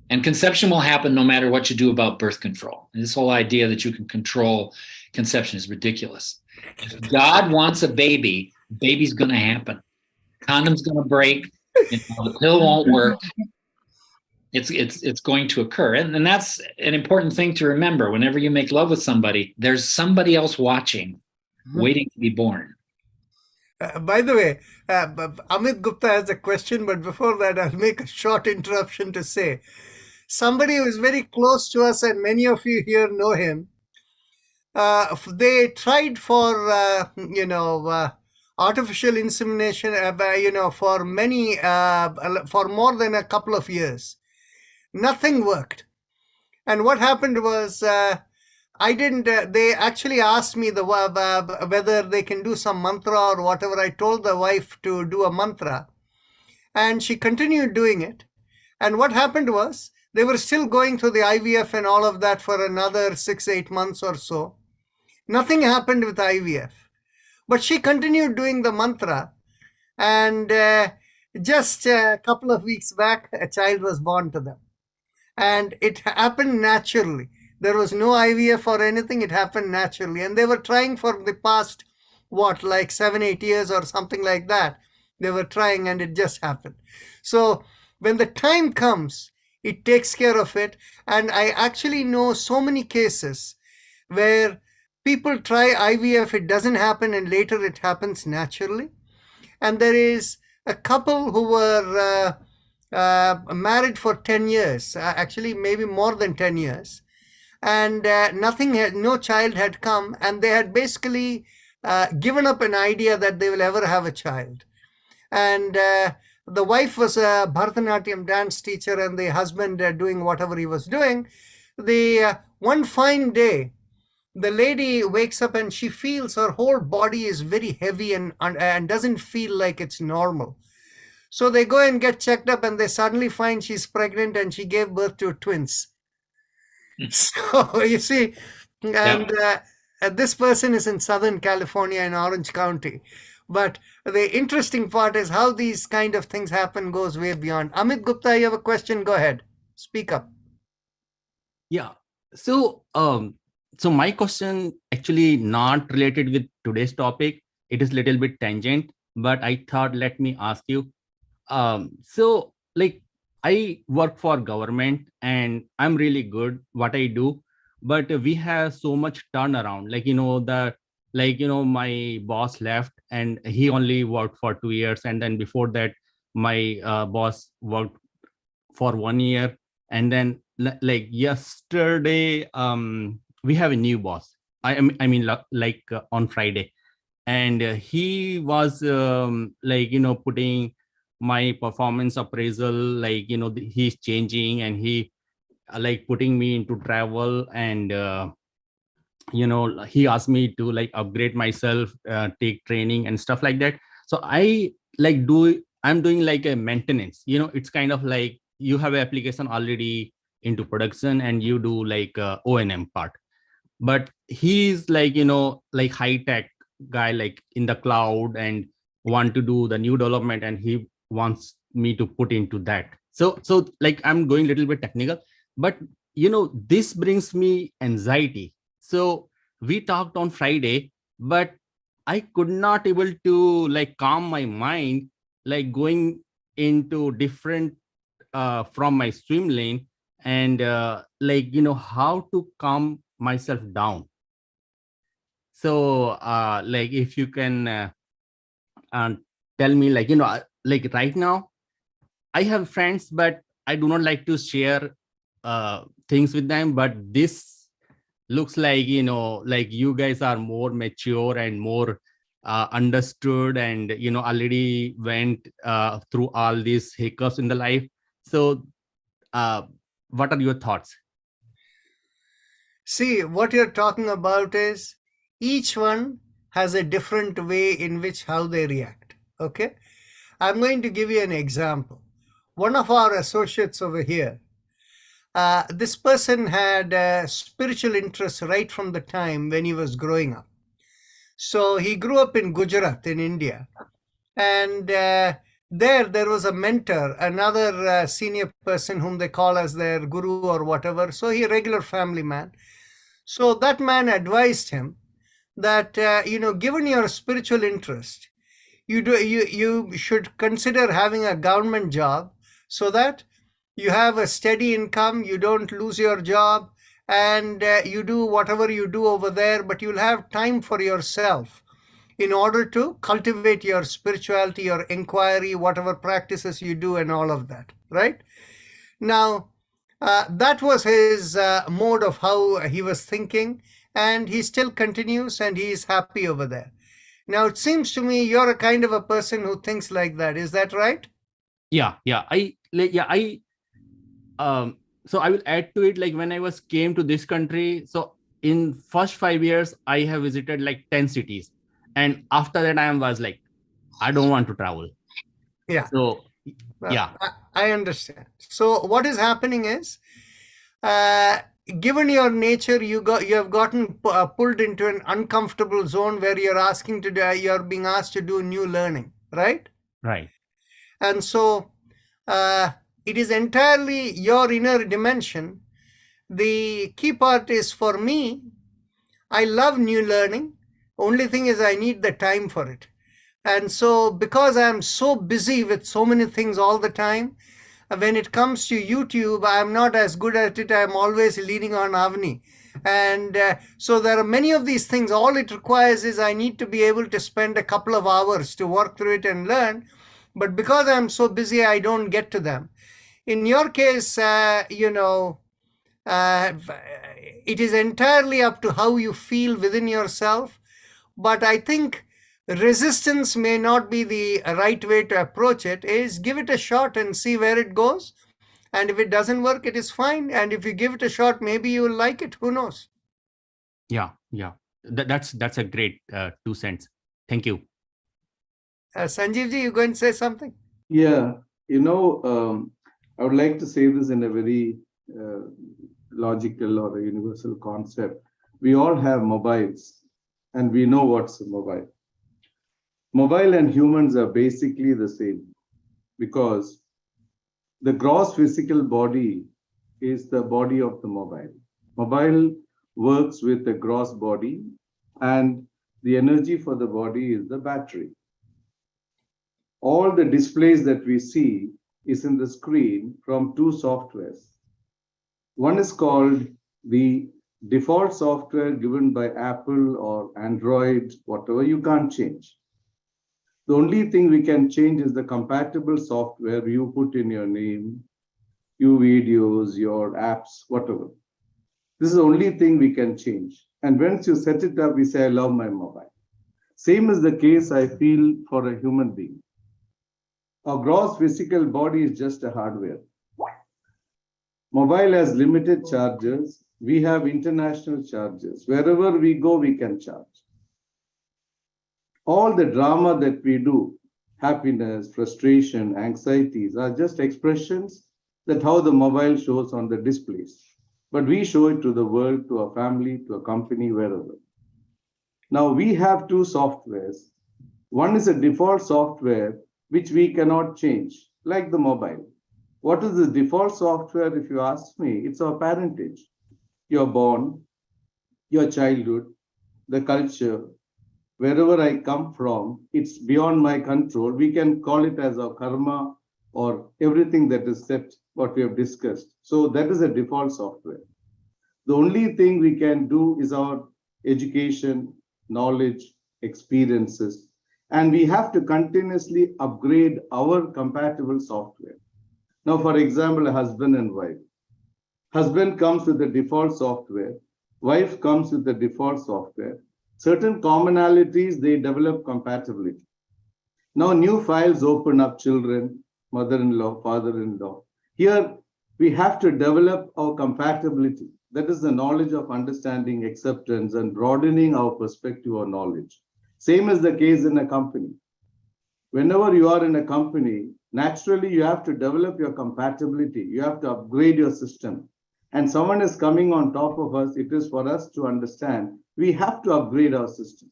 And conception will happen no matter what you do about birth control. And this whole idea that you can control conception is ridiculous. If God wants a baby, baby's going to happen. Condom's going to break. You know, the pill won't work. It's going to occur. And that's an important thing to remember. Whenever you make love with somebody, there's somebody else watching, waiting to be born. By the way, Amit Gupta has a question, but before that, I'll make a short interruption to say, somebody who is very close to us, and many of you here know him, they tried for, artificial insemination, for more than a couple of years. Nothing worked. And what happened was, they actually asked me whether they can do some mantra or whatever. I told the wife to do a mantra, and she continued doing it. And what happened was, they were still going through the IVF and all of that for another 6-8 months or so. Nothing happened with IVF, but she continued doing the mantra, and just a couple of weeks back, a child was born to them. And it happened naturally. There was no IVF or anything. It happened naturally. And they were trying for the past, 7-8 years or something like that. They were trying, and it just happened. So when the time comes, it takes care of it. And I actually know so many cases where people try IVF, it doesn't happen, and later it happens naturally. And there is a couple who were married for 10 years, actually maybe more than 10 years. And no child had come, and they had basically given up an idea that they will ever have a child. And the wife was a Bharatanatyam dance teacher, and the husband doing whatever he was doing. One fine day, the lady wakes up and she feels her whole body is very heavy and doesn't feel like it's normal. So they go and get checked up, and they suddenly find she's pregnant, and she gave birth to twins. So you see, and this person is in Southern California in Orange County. But the interesting part is how these kind of things happen goes way beyond. Amit Gupta, you have a question? Go ahead. Speak up. Yeah. So, so my question actually not related with today's topic. It is a little bit tangent, but I thought, let me ask you. So like I work for government and I'm really good what I do, but we have so much turnaround. Like, my boss left and he only worked for 2 years. And then before that, my boss worked for 1 year. And then like yesterday, we have a new boss. On Friday. And he was putting my performance appraisal, he's changing, and he like putting me into travel. And he asked me to like upgrade myself, take training and stuff like that. So I'm doing like a maintenance. It's kind of like you have an application already into production and you do like O&M part. But he's like like high tech guy, like in the cloud, and want to do the new development, and he wants me to put into that. So like I'm going a little bit technical, but this brings me anxiety. So we talked on Friday, but I could not able to like calm my mind, like going into different from my swim lane, and how to calm myself down. So like if you can uh, tell me, like like right now I have friends, but I do not like to share things with them. But this looks like like you guys are more mature and more understood, and already went through all these hiccups in the life. So what are your thoughts? See, what you're talking about is each one has a different way in which how they react. Okay. I'm going to give you an example. One of our associates over here, this person had spiritual interest right from the time when he was growing up. So he grew up in Gujarat in India. And there was a mentor, another senior person whom they call as their guru or whatever. So he a regular family man. So that man advised him that, given your spiritual interest, you should consider having a government job so that you have a steady income, you don't lose your job, and you do whatever you do over there, but you'll have time for yourself in order to cultivate your spirituality, your inquiry, whatever practices you do, and all of that, right? Now, that was his mode of how he was thinking, and he still continues and he is happy over there. Now, it seems to me you're a kind of a person who thinks like that. Is that right? I so I will add to it, like when I was came to this country, so in first 5 years I have visited like 10 cities, and after that I was like, I don't want to travel. Yeah. So Well, yeah. I understand. So what is happening is, given your nature, you have gotten pulled into an uncomfortable zone where you're being asked to do new learning, right? Right. And so it is entirely your inner dimension. The key part is, for me, I love new learning. Only thing is I need the time for it. And so because I'm so busy with so many things all the time, when it comes to YouTube, I'm not as good at it. I'm always leaning on Avni. And so there are many of these things. All it requires is I need to be able to spend a couple of hours to work through it and learn. But because I'm so busy, I don't get to them. In your case, it is entirely up to how you feel within yourself. But I think resistance may not be the right way to approach it. Is give it a shot and see where it goes. And if it doesn't work, it is fine. And if you give it a shot, maybe you'll like it. Who knows? Yeah. That's a great 2 cents. Thank you. Sanjeevji, you going to say something? Yeah, I would like to say this in a very logical or a universal concept. We all have mobiles, and we know what's a mobile. Mobile and humans are basically the same, because the gross physical body is the body of the mobile. Mobile works with the gross body, and the energy for the body is the battery. all the displays that we see is in the screen from two softwares. One is called the default software given by Apple or Android, whatever, you can't change. The only thing we can change is the compatible software you put in your name, your videos, your apps, whatever. This is the only thing we can change. And once you set it up, we say, I love my mobile. Same is the case I feel for a human being. Our gross physical body is just a hardware. Mobile has limited charges. We have international charges. Wherever we go, we can charge. All the drama that we do, happiness, frustration, anxieties, are just expressions that how the mobile shows on the displays. But we show it to the world, to a family, to a company, wherever. Now we have two softwares. One is a default software which we cannot change, like the mobile. What is the default software? If you ask me, it's our parentage. You're born, your childhood, the culture, wherever I come from, it's beyond my control. We can call it as our karma or everything that is set, what we have discussed. So that is a default software. The only thing we can do is our education, knowledge, experiences, and we have to continuously upgrade our compatible software. Now, for example, a husband and wife. Husband comes with the default software, wife comes with the default software. Certain commonalities, they develop compatibility. Now new files open up, children, mother-in-law, father-in-law. Here we have to develop our compatibility. That is the knowledge of understanding, acceptance, and broadening our perspective or knowledge. Same is the case in a company. Whenever you are in a company, naturally you have to develop your compatibility. You have to upgrade your system. And someone is coming on top of us, it is for us to understand we have to upgrade our system.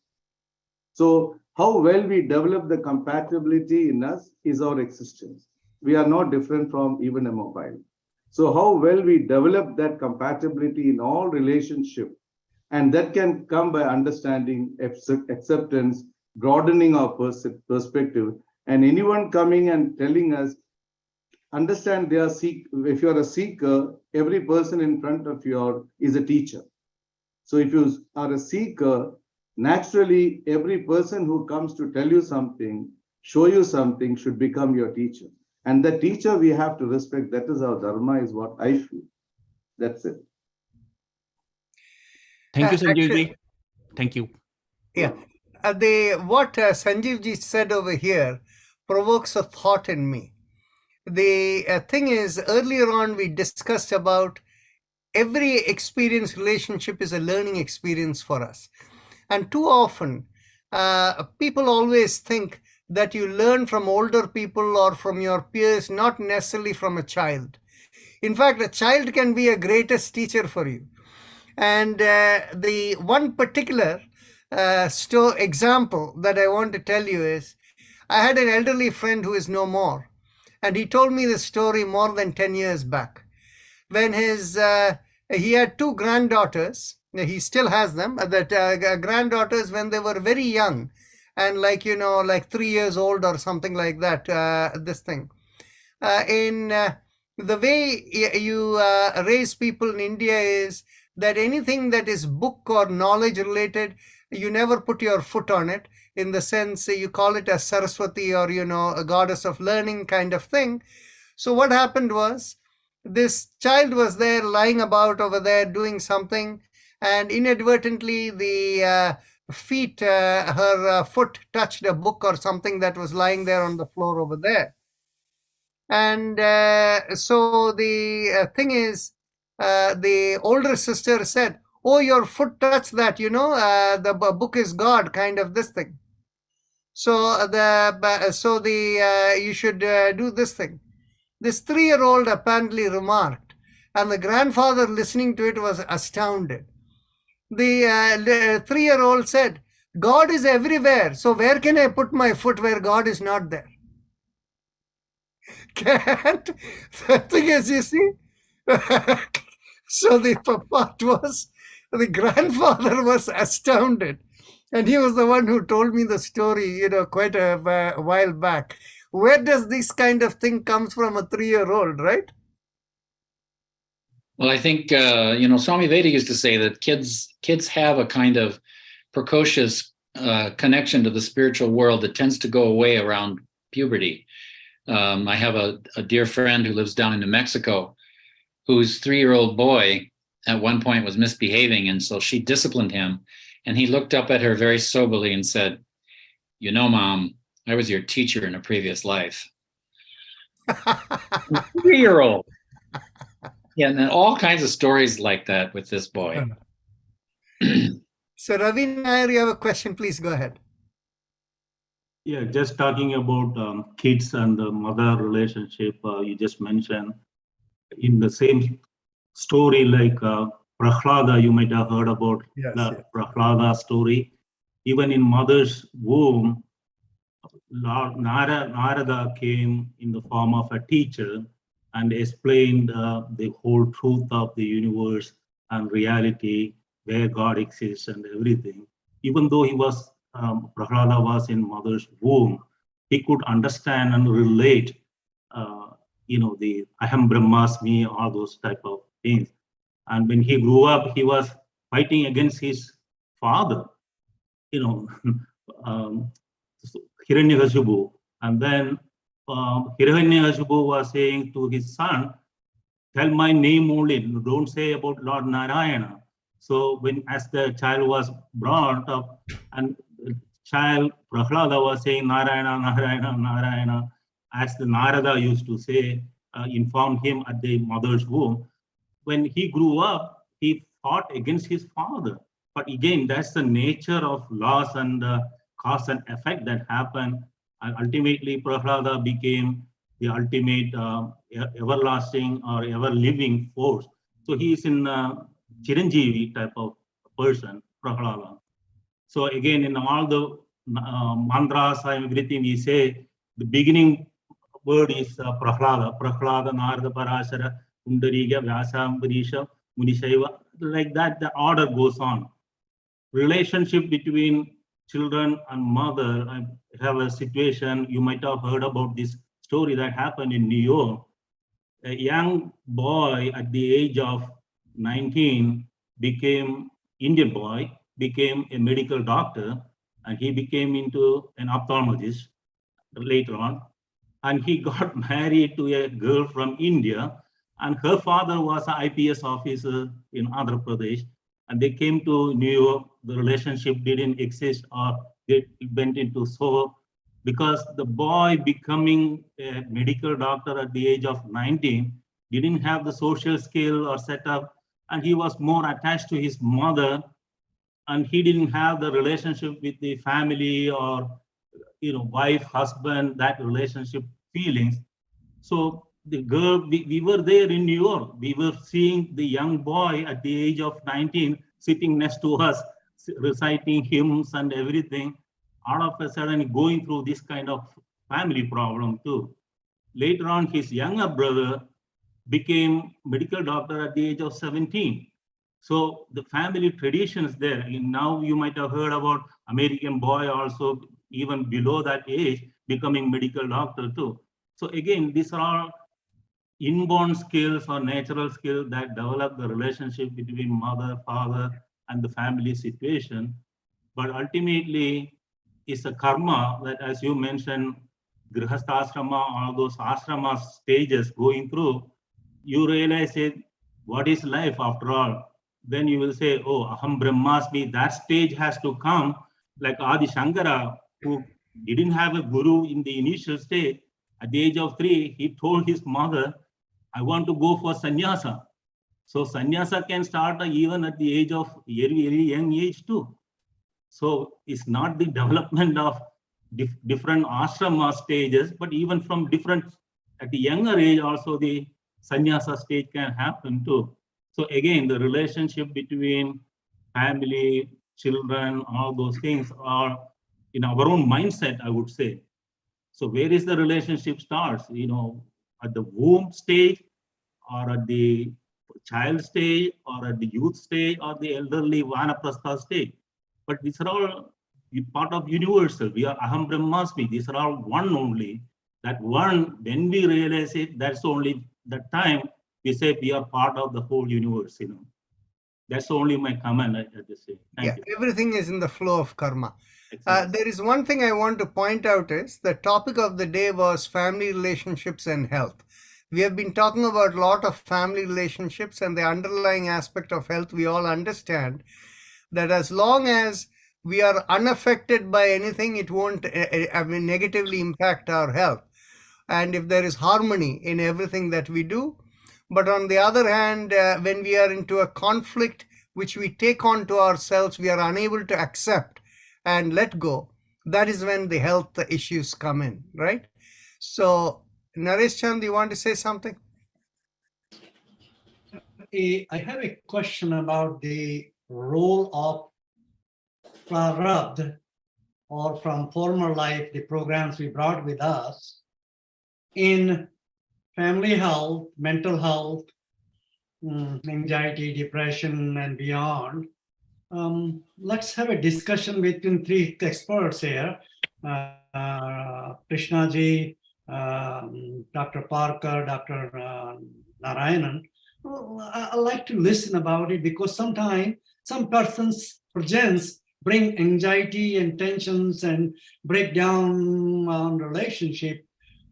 So how well we develop the compatibility in us is our existence. We are not different from even a mobile. So how well we develop that compatibility in all relationship, and that can come by understanding, acceptance, broadening our perspective. And anyone coming and telling us, understand they are if you're a seeker, every person in front of you is a teacher. So if you are a seeker, naturally every person who comes to tell you something, show you something, should become your teacher. And the teacher we have to respect. That is our dharma, is what I feel. That's it. Thank you, Sanjeev Actually, ji. Thank you. yeah. What Sanjeev ji said over here provokes a thought in me. The thing is, earlier on we discussed about every experience relationship is a learning experience for us. And too often, people always think that you learn from older people or from your peers, not necessarily from a child. In fact, a child can be a greatest teacher for you. And the one particular example that I want to tell you is, I had an elderly friend who is no more. And he told me the story more than 10 years back. When he had two granddaughters, he still has them, granddaughters when they were very young, and like 3 years old or something like that, this thing. The way you raise people in India is that anything that is book or knowledge related, you never put your foot on it, in the sense you call it a Saraswati or, a goddess of learning kind of thing. So what happened was, this child was there lying about over there doing something, and inadvertently the her foot touched a book or something that was lying there on the floor over there. And so the thing is, the older sister said, "Oh, your foot touched that, the book is God," kind of this thing. So you should do this thing. This 3-year-old apparently remarked, and the grandfather listening to it was astounded. The 3-year-old said, "God is everywhere, so where can I put my foot where God is not there?" Can't. The thing is, you see, so the part was, the grandfather was astounded. And he was the one who told me the story, quite a while back. where does this kind of thing comes from a 3-year-old, right? Well, I think Swami Veda used to say that kids have a kind of precocious connection to the spiritual world that tends to go away around puberty. I have a dear friend who lives down in New Mexico, whose 3-year-old boy at one point was misbehaving, and so she disciplined him. And he looked up at her very soberly and said, "You know, Mom, I was your teacher in a previous life." 3-year-old. Yeah, and then all kinds of stories like that with this boy. So Ravi Nair, you have a question, please go ahead. Yeah, just talking about kids and the mother relationship you just mentioned. In the same story, like Prahlada, you might have heard about the Prahlada story. Even in mother's womb, Lord Narada came in the form of a teacher and explained the whole truth of the universe and reality, where God exists and everything. Even though Prahlada was in mother's womb, he could understand and relate, the Aham Brahmasmi, all those type of things. And when he grew up, he was fighting against his father, Hiranyakashipu. And then Hiranyakashipu was saying to his son, "Tell my name only, don't say about Lord Narayana." So as the child was brought up, and the child Prahlada was saying Narayana, Narayana, Narayana, as the Narada used to say, informed him at the mother's womb. When he grew up, he fought against his father. But again, that's the nature of laws and cause and effect that happen. And ultimately, Prahlada became the ultimate everlasting or ever-living force. So he is in Chiranjeevi type of person, Prahlada. So again, in all the mantras and everything we say, the beginning word is Prahlada. Prahlada, Narada, Parashara, Pundariga, Vyasa, Ambarisha, Munishaiva. Like that, the order goes on. Relationship between children and mother. I have a situation, you might have heard about this story that happened in New York. A young boy at the age of 19 Indian boy, became a medical doctor, and he became into an ophthalmologist later on. And he got married to a girl from India, and her father was an IPS officer in Andhra Pradesh. And they came to New York. The relationship didn't exist, or it went into so, because the boy becoming a medical doctor at the age of 19 didn't have the social skill or setup, and he was more attached to his mother, and he didn't have the relationship with the family or wife, husband, that relationship feelings. So the girl, we were there in New York. We were seeing the young boy at the age of 19 sitting next to us, reciting hymns and everything. All of a sudden going through this kind of family problem too. Later on, his younger brother became medical doctor at the age of 17. So the family traditions there. And now you might have heard about American boy also, even below that age, becoming medical doctor too. So again, these are all inborn skills or natural skills that develop the relationship between mother, father, and the family situation. But ultimately, it's a karma that, as you mentioned, grihastha all those ashrama stages going through, you realize it, what is life after all? Then you will say, oh, aham brahmasmi, that stage has to come, like Adi Shankara, who didn't have a guru in the initial stage. At the age of 3, he told his mother, I want to go for sannyasa. So sannyasa can start even at the age of very young age too. So it's not the development of different ashrama stages, but even from different, at the younger age also the sannyasa stage can happen too. So again, the relationship between family, children, all those things are in our own mindset, I would say. So where is the relationship starts? At the womb stage, or at the child stage, or at the youth stage, or the elderly vanaprastha stage. But these are all part of universal. We are aham brahmasmi. These are all one only. That one, when we realize it, that's only the time we say we are part of the whole universe, you know. That's only my comment, I just say. Thank you. Everything is in the flow of karma. Excellent. There is one thing I want to point out is the topic of the day was family relationships and health. We have been talking about a lot of family relationships and the underlying aspect of health. We all understand that as long as we are unaffected by anything, it won't negatively impact our health. And if there is harmony in everything that we do. But on the other hand, when we are into a conflict which we take on to ourselves, we are unable to accept and let go. That is when the health issues come in, right? So, Naresh Chand, you want to say something? I have a question about the role of Prarabdha, or from former life, the programs we brought with us in family health, mental health, anxiety, depression, and beyond. Let's have a discussion between three experts here. Krishnaji, Dr. Parker, Dr. Narayanan. I like to listen about it because sometimes some persons presents bring anxiety and tensions and breakdown on relationship.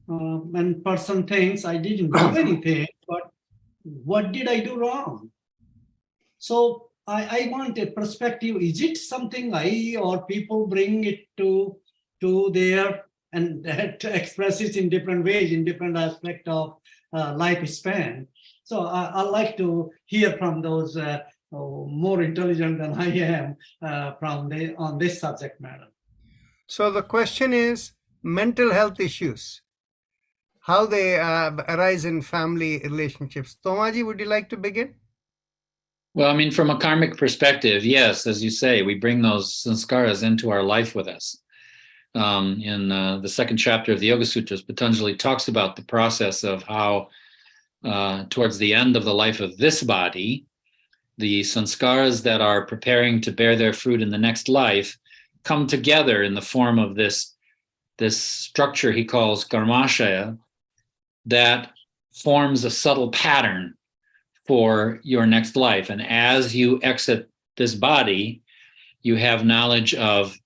And person thinks I didn't do anything, but what did I do wrong? So I want a perspective. Is it something I or people bring it to their and to express it in different ways, in different aspect of lifespan? So I like to hear from those more intelligent than I am on this subject matter. So the question is mental health issues, how they arise in family relationships. Tomaji, would you like to begin? Well, I mean, from a karmic perspective, yes, as you say, we bring those sanskaras into our life with us. In the second chapter of the Yoga Sutras, Patanjali talks about the process of how towards the end of the life of this body, the sanskaras that are preparing to bear their fruit in the next life come together in the form of this structure he calls karmashaya that forms a subtle pattern for your next life. And as you exit this body, you have knowledge of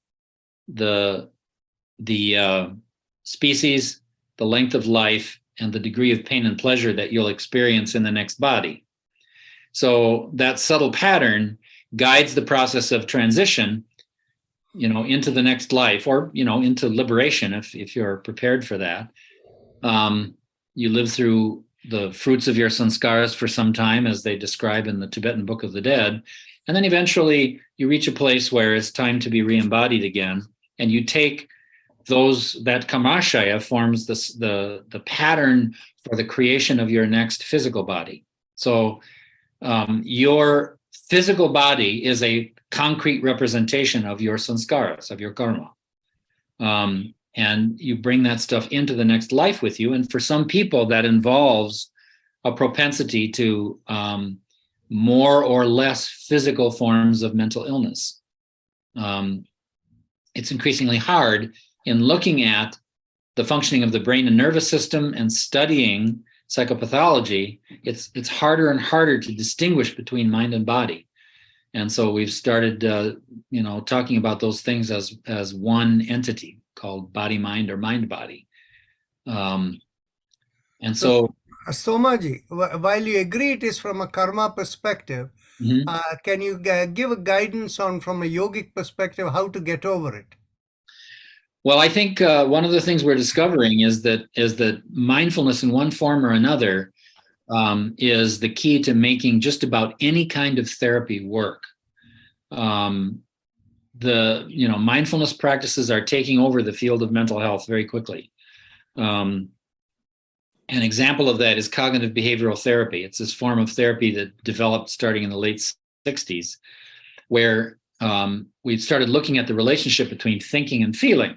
the species, the length of life, and the degree of pain and pleasure that you'll experience in the next body. So that subtle pattern guides the process of transition, into the next life, or, into liberation if you're prepared for that. You live through the fruits of your sanskaras for some time, as they describe in the Tibetan Book of the Dead. And then eventually you reach a place where it's time to be re-embodied again. And you take that kamashaya forms the pattern for the creation of your next physical body. So your physical body is a concrete representation of your sanskaras, of your karma. And you bring that stuff into the next life with you. And for some people, that involves a propensity to more or less physical forms of mental illness. It's increasingly hard in looking at the functioning of the brain and nervous system and studying psychopathology. It's harder and harder to distinguish between mind and body. And so we've started, talking about those things as one entity called body-mind or mind-body. And so Somaji, while you agree it is from a karma perspective, can you give a guidance on, from a yogic perspective, how to get over it? Well, I think one of the things we're discovering is that mindfulness in one form or another is the key to making just about any kind of therapy work. Mindfulness practices are taking over the field of mental health very quickly. An example of that is cognitive behavioral therapy. It's this form of therapy that developed starting in the late 60s, where we started looking at the relationship between thinking and feeling.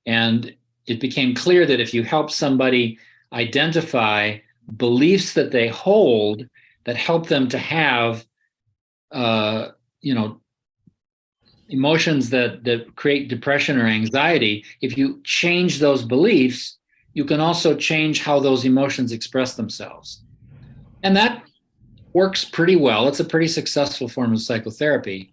And it became clear that if you help somebody identify beliefs that they hold that help them to have, emotions that create depression or anxiety, if you change those beliefs, you can also change how those emotions express themselves. And that works pretty well. It's a pretty successful form of psychotherapy.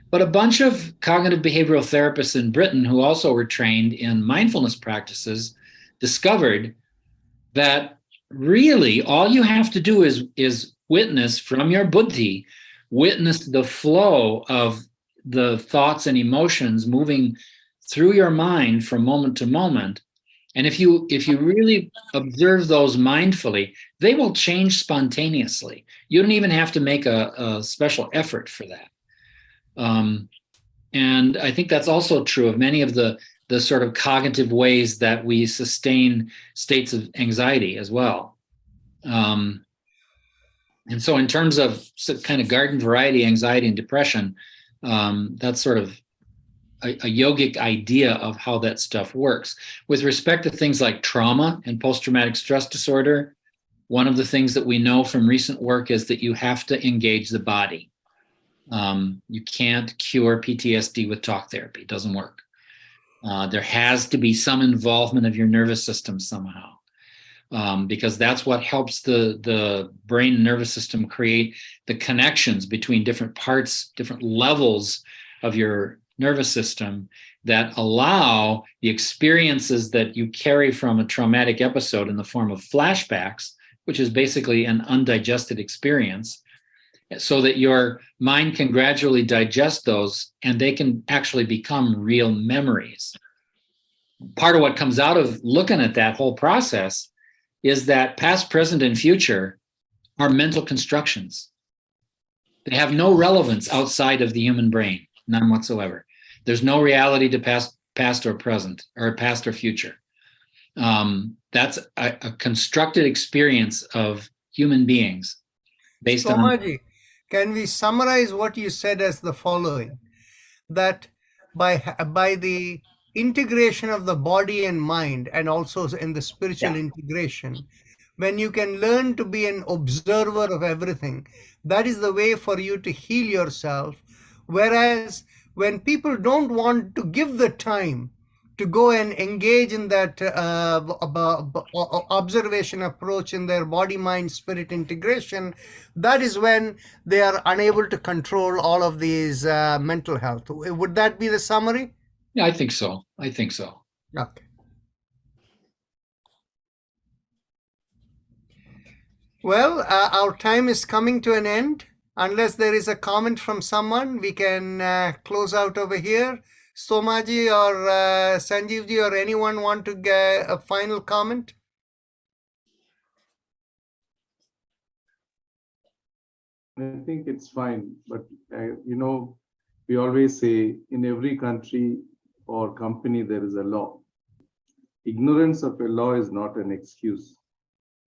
But a bunch of cognitive behavioral therapists in Britain who also were trained in mindfulness practices discovered that really all you have to do is witness from your buddhi, witness the flow of the thoughts and emotions moving through your mind from moment to moment. And if you really observe those mindfully, they will change spontaneously. You don't even have to make a special effort for that. And I think that's also true of many of the sort of cognitive ways that we sustain states of anxiety as well. And so in terms of kind of garden variety anxiety and depression, that's sort of a yogic idea of how that stuff works. With respect to things like trauma and post-traumatic stress disorder, one of the things that we know from recent work is that you have to engage the body. You can't cure PTSD with talk therapy. It doesn't work. There has to be some involvement of your nervous system somehow, because that's what helps the brain and nervous system create the connections between different parts, different levels of your nervous system that allow the experiences that you carry from a traumatic episode in the form of flashbacks, which is basically an undigested experience, so that your mind can gradually digest those and they can actually become real memories. Part of what comes out of looking at that whole process is that past, present, and future are mental constructions. They have no relevance outside of the human brain, none whatsoever. There's no reality to past or present, or past or future. That's a constructed experience of human beings based on... Somaji, can we summarize what you said as the following? That by the integration of the body and mind, and also in the spiritual integration, when you can learn to be an observer of everything, that is the way for you to heal yourself. Whereas when people don't want to give the time to go and engage in that observation approach in their body, mind, spirit integration, that is when they are unable to control all of these mental health. Would that be the summary? Yeah, I think so. Okay. Well, our time is coming to an end. Unless there is a comment from someone, we can close out over here. Somaji or Sanjeevji or anyone want to get a final comment? I think it's fine, but we always say in every country or company there is a law. Ignorance of a law is not an excuse.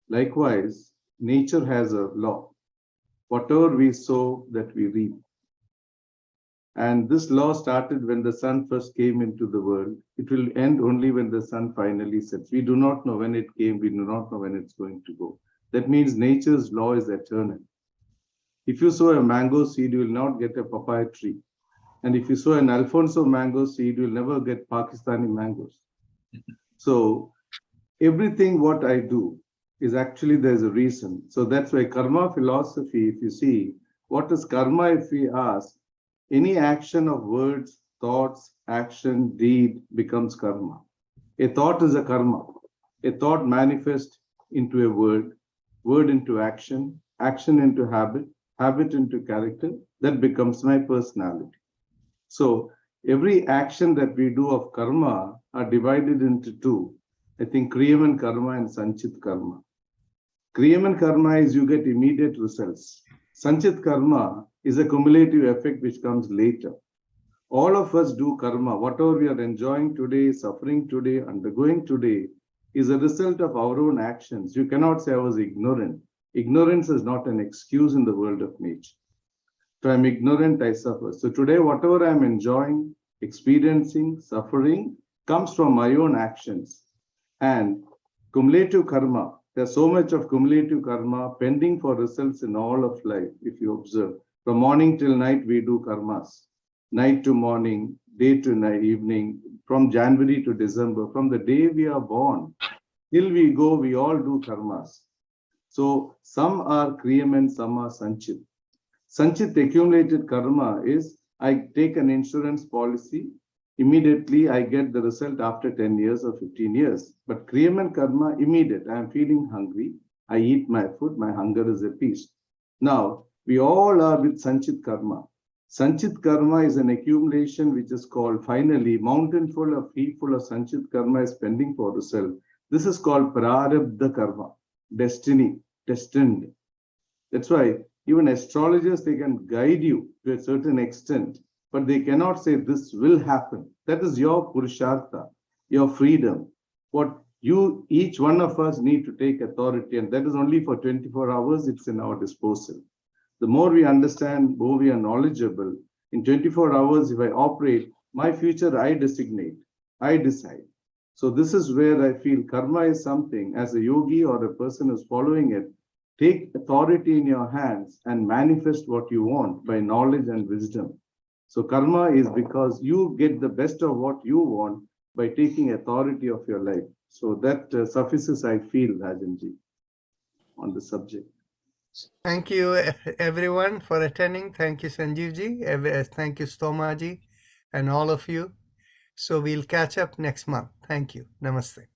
Likewise, nature has a law. Whatever we sow, that we reap. And this law started when the sun first came into the world. It will end only when the sun finally sets. We do not know when it came. We do not know when it's going to go. That means nature's law is eternal. If you sow a mango seed, you will not get a papaya tree. And if you sow an Alfonso mango seed, you will never get Pakistani mangoes. So everything what I do is actually there's a reason. So that's why karma philosophy, if you see, what is karma if we ask? Any action of words, thoughts, action, deed becomes karma. A thought is a karma. A thought manifests into a word into action, action into habit, habit into character, that becomes my personality. So every action that we do of karma are divided into two. I think Kriyaman karma and Sanchit karma. Kriyaman karma is you get immediate results. Sanchit karma is a cumulative effect which comes later. All of us do karma. Whatever we are enjoying today, suffering today, undergoing today is a result of our own actions. You cannot say I was ignorant. Ignorance is not an excuse in the world of nature. If I'm ignorant, I suffer. So today, whatever I'm enjoying, experiencing, suffering, comes from my own actions. And cumulative karma, there's so much of cumulative karma pending for results in all of life, if you observe. From morning till night, we do karmas. Night to morning, day to night, evening, from January to December, from the day we are born. Till we go, we all do karmas. So some are kriyam and some are sanchit. Sanchit accumulated karma is I take an insurance policy, immediately I get the result after 10 years or 15 years. But kriyam and karma, immediate. I am feeling hungry. I eat my food, my hunger is appeased. Now, we all are with sanchit karma. Sanchit karma is an accumulation which is called finally mountain full of heap full of sanchit karma is pending for result. This is called prarabdha karma, destiny, destined. That's why even astrologers, they can guide you to a certain extent, but they cannot say this will happen. That is your purushartha, your freedom. What you, each one of us need to take authority, and that is only for 24 hours, it's in our disposal. The more we understand, more we are knowledgeable. In 24 hours, if I operate, my future I designate, I decide. So this is where I feel karma is something, as a yogi or a person who's following it, take authority in your hands and manifest what you want by knowledge and wisdom. So karma is because you get the best of what you want by taking authority of your life. So that suffices, I feel, Rajanji, on the subject. Thank you, everyone, for attending. Thank you, Sanjeevji. Thank you, Stomaji, and all of you. So we'll catch up next month. Thank you. Namaste.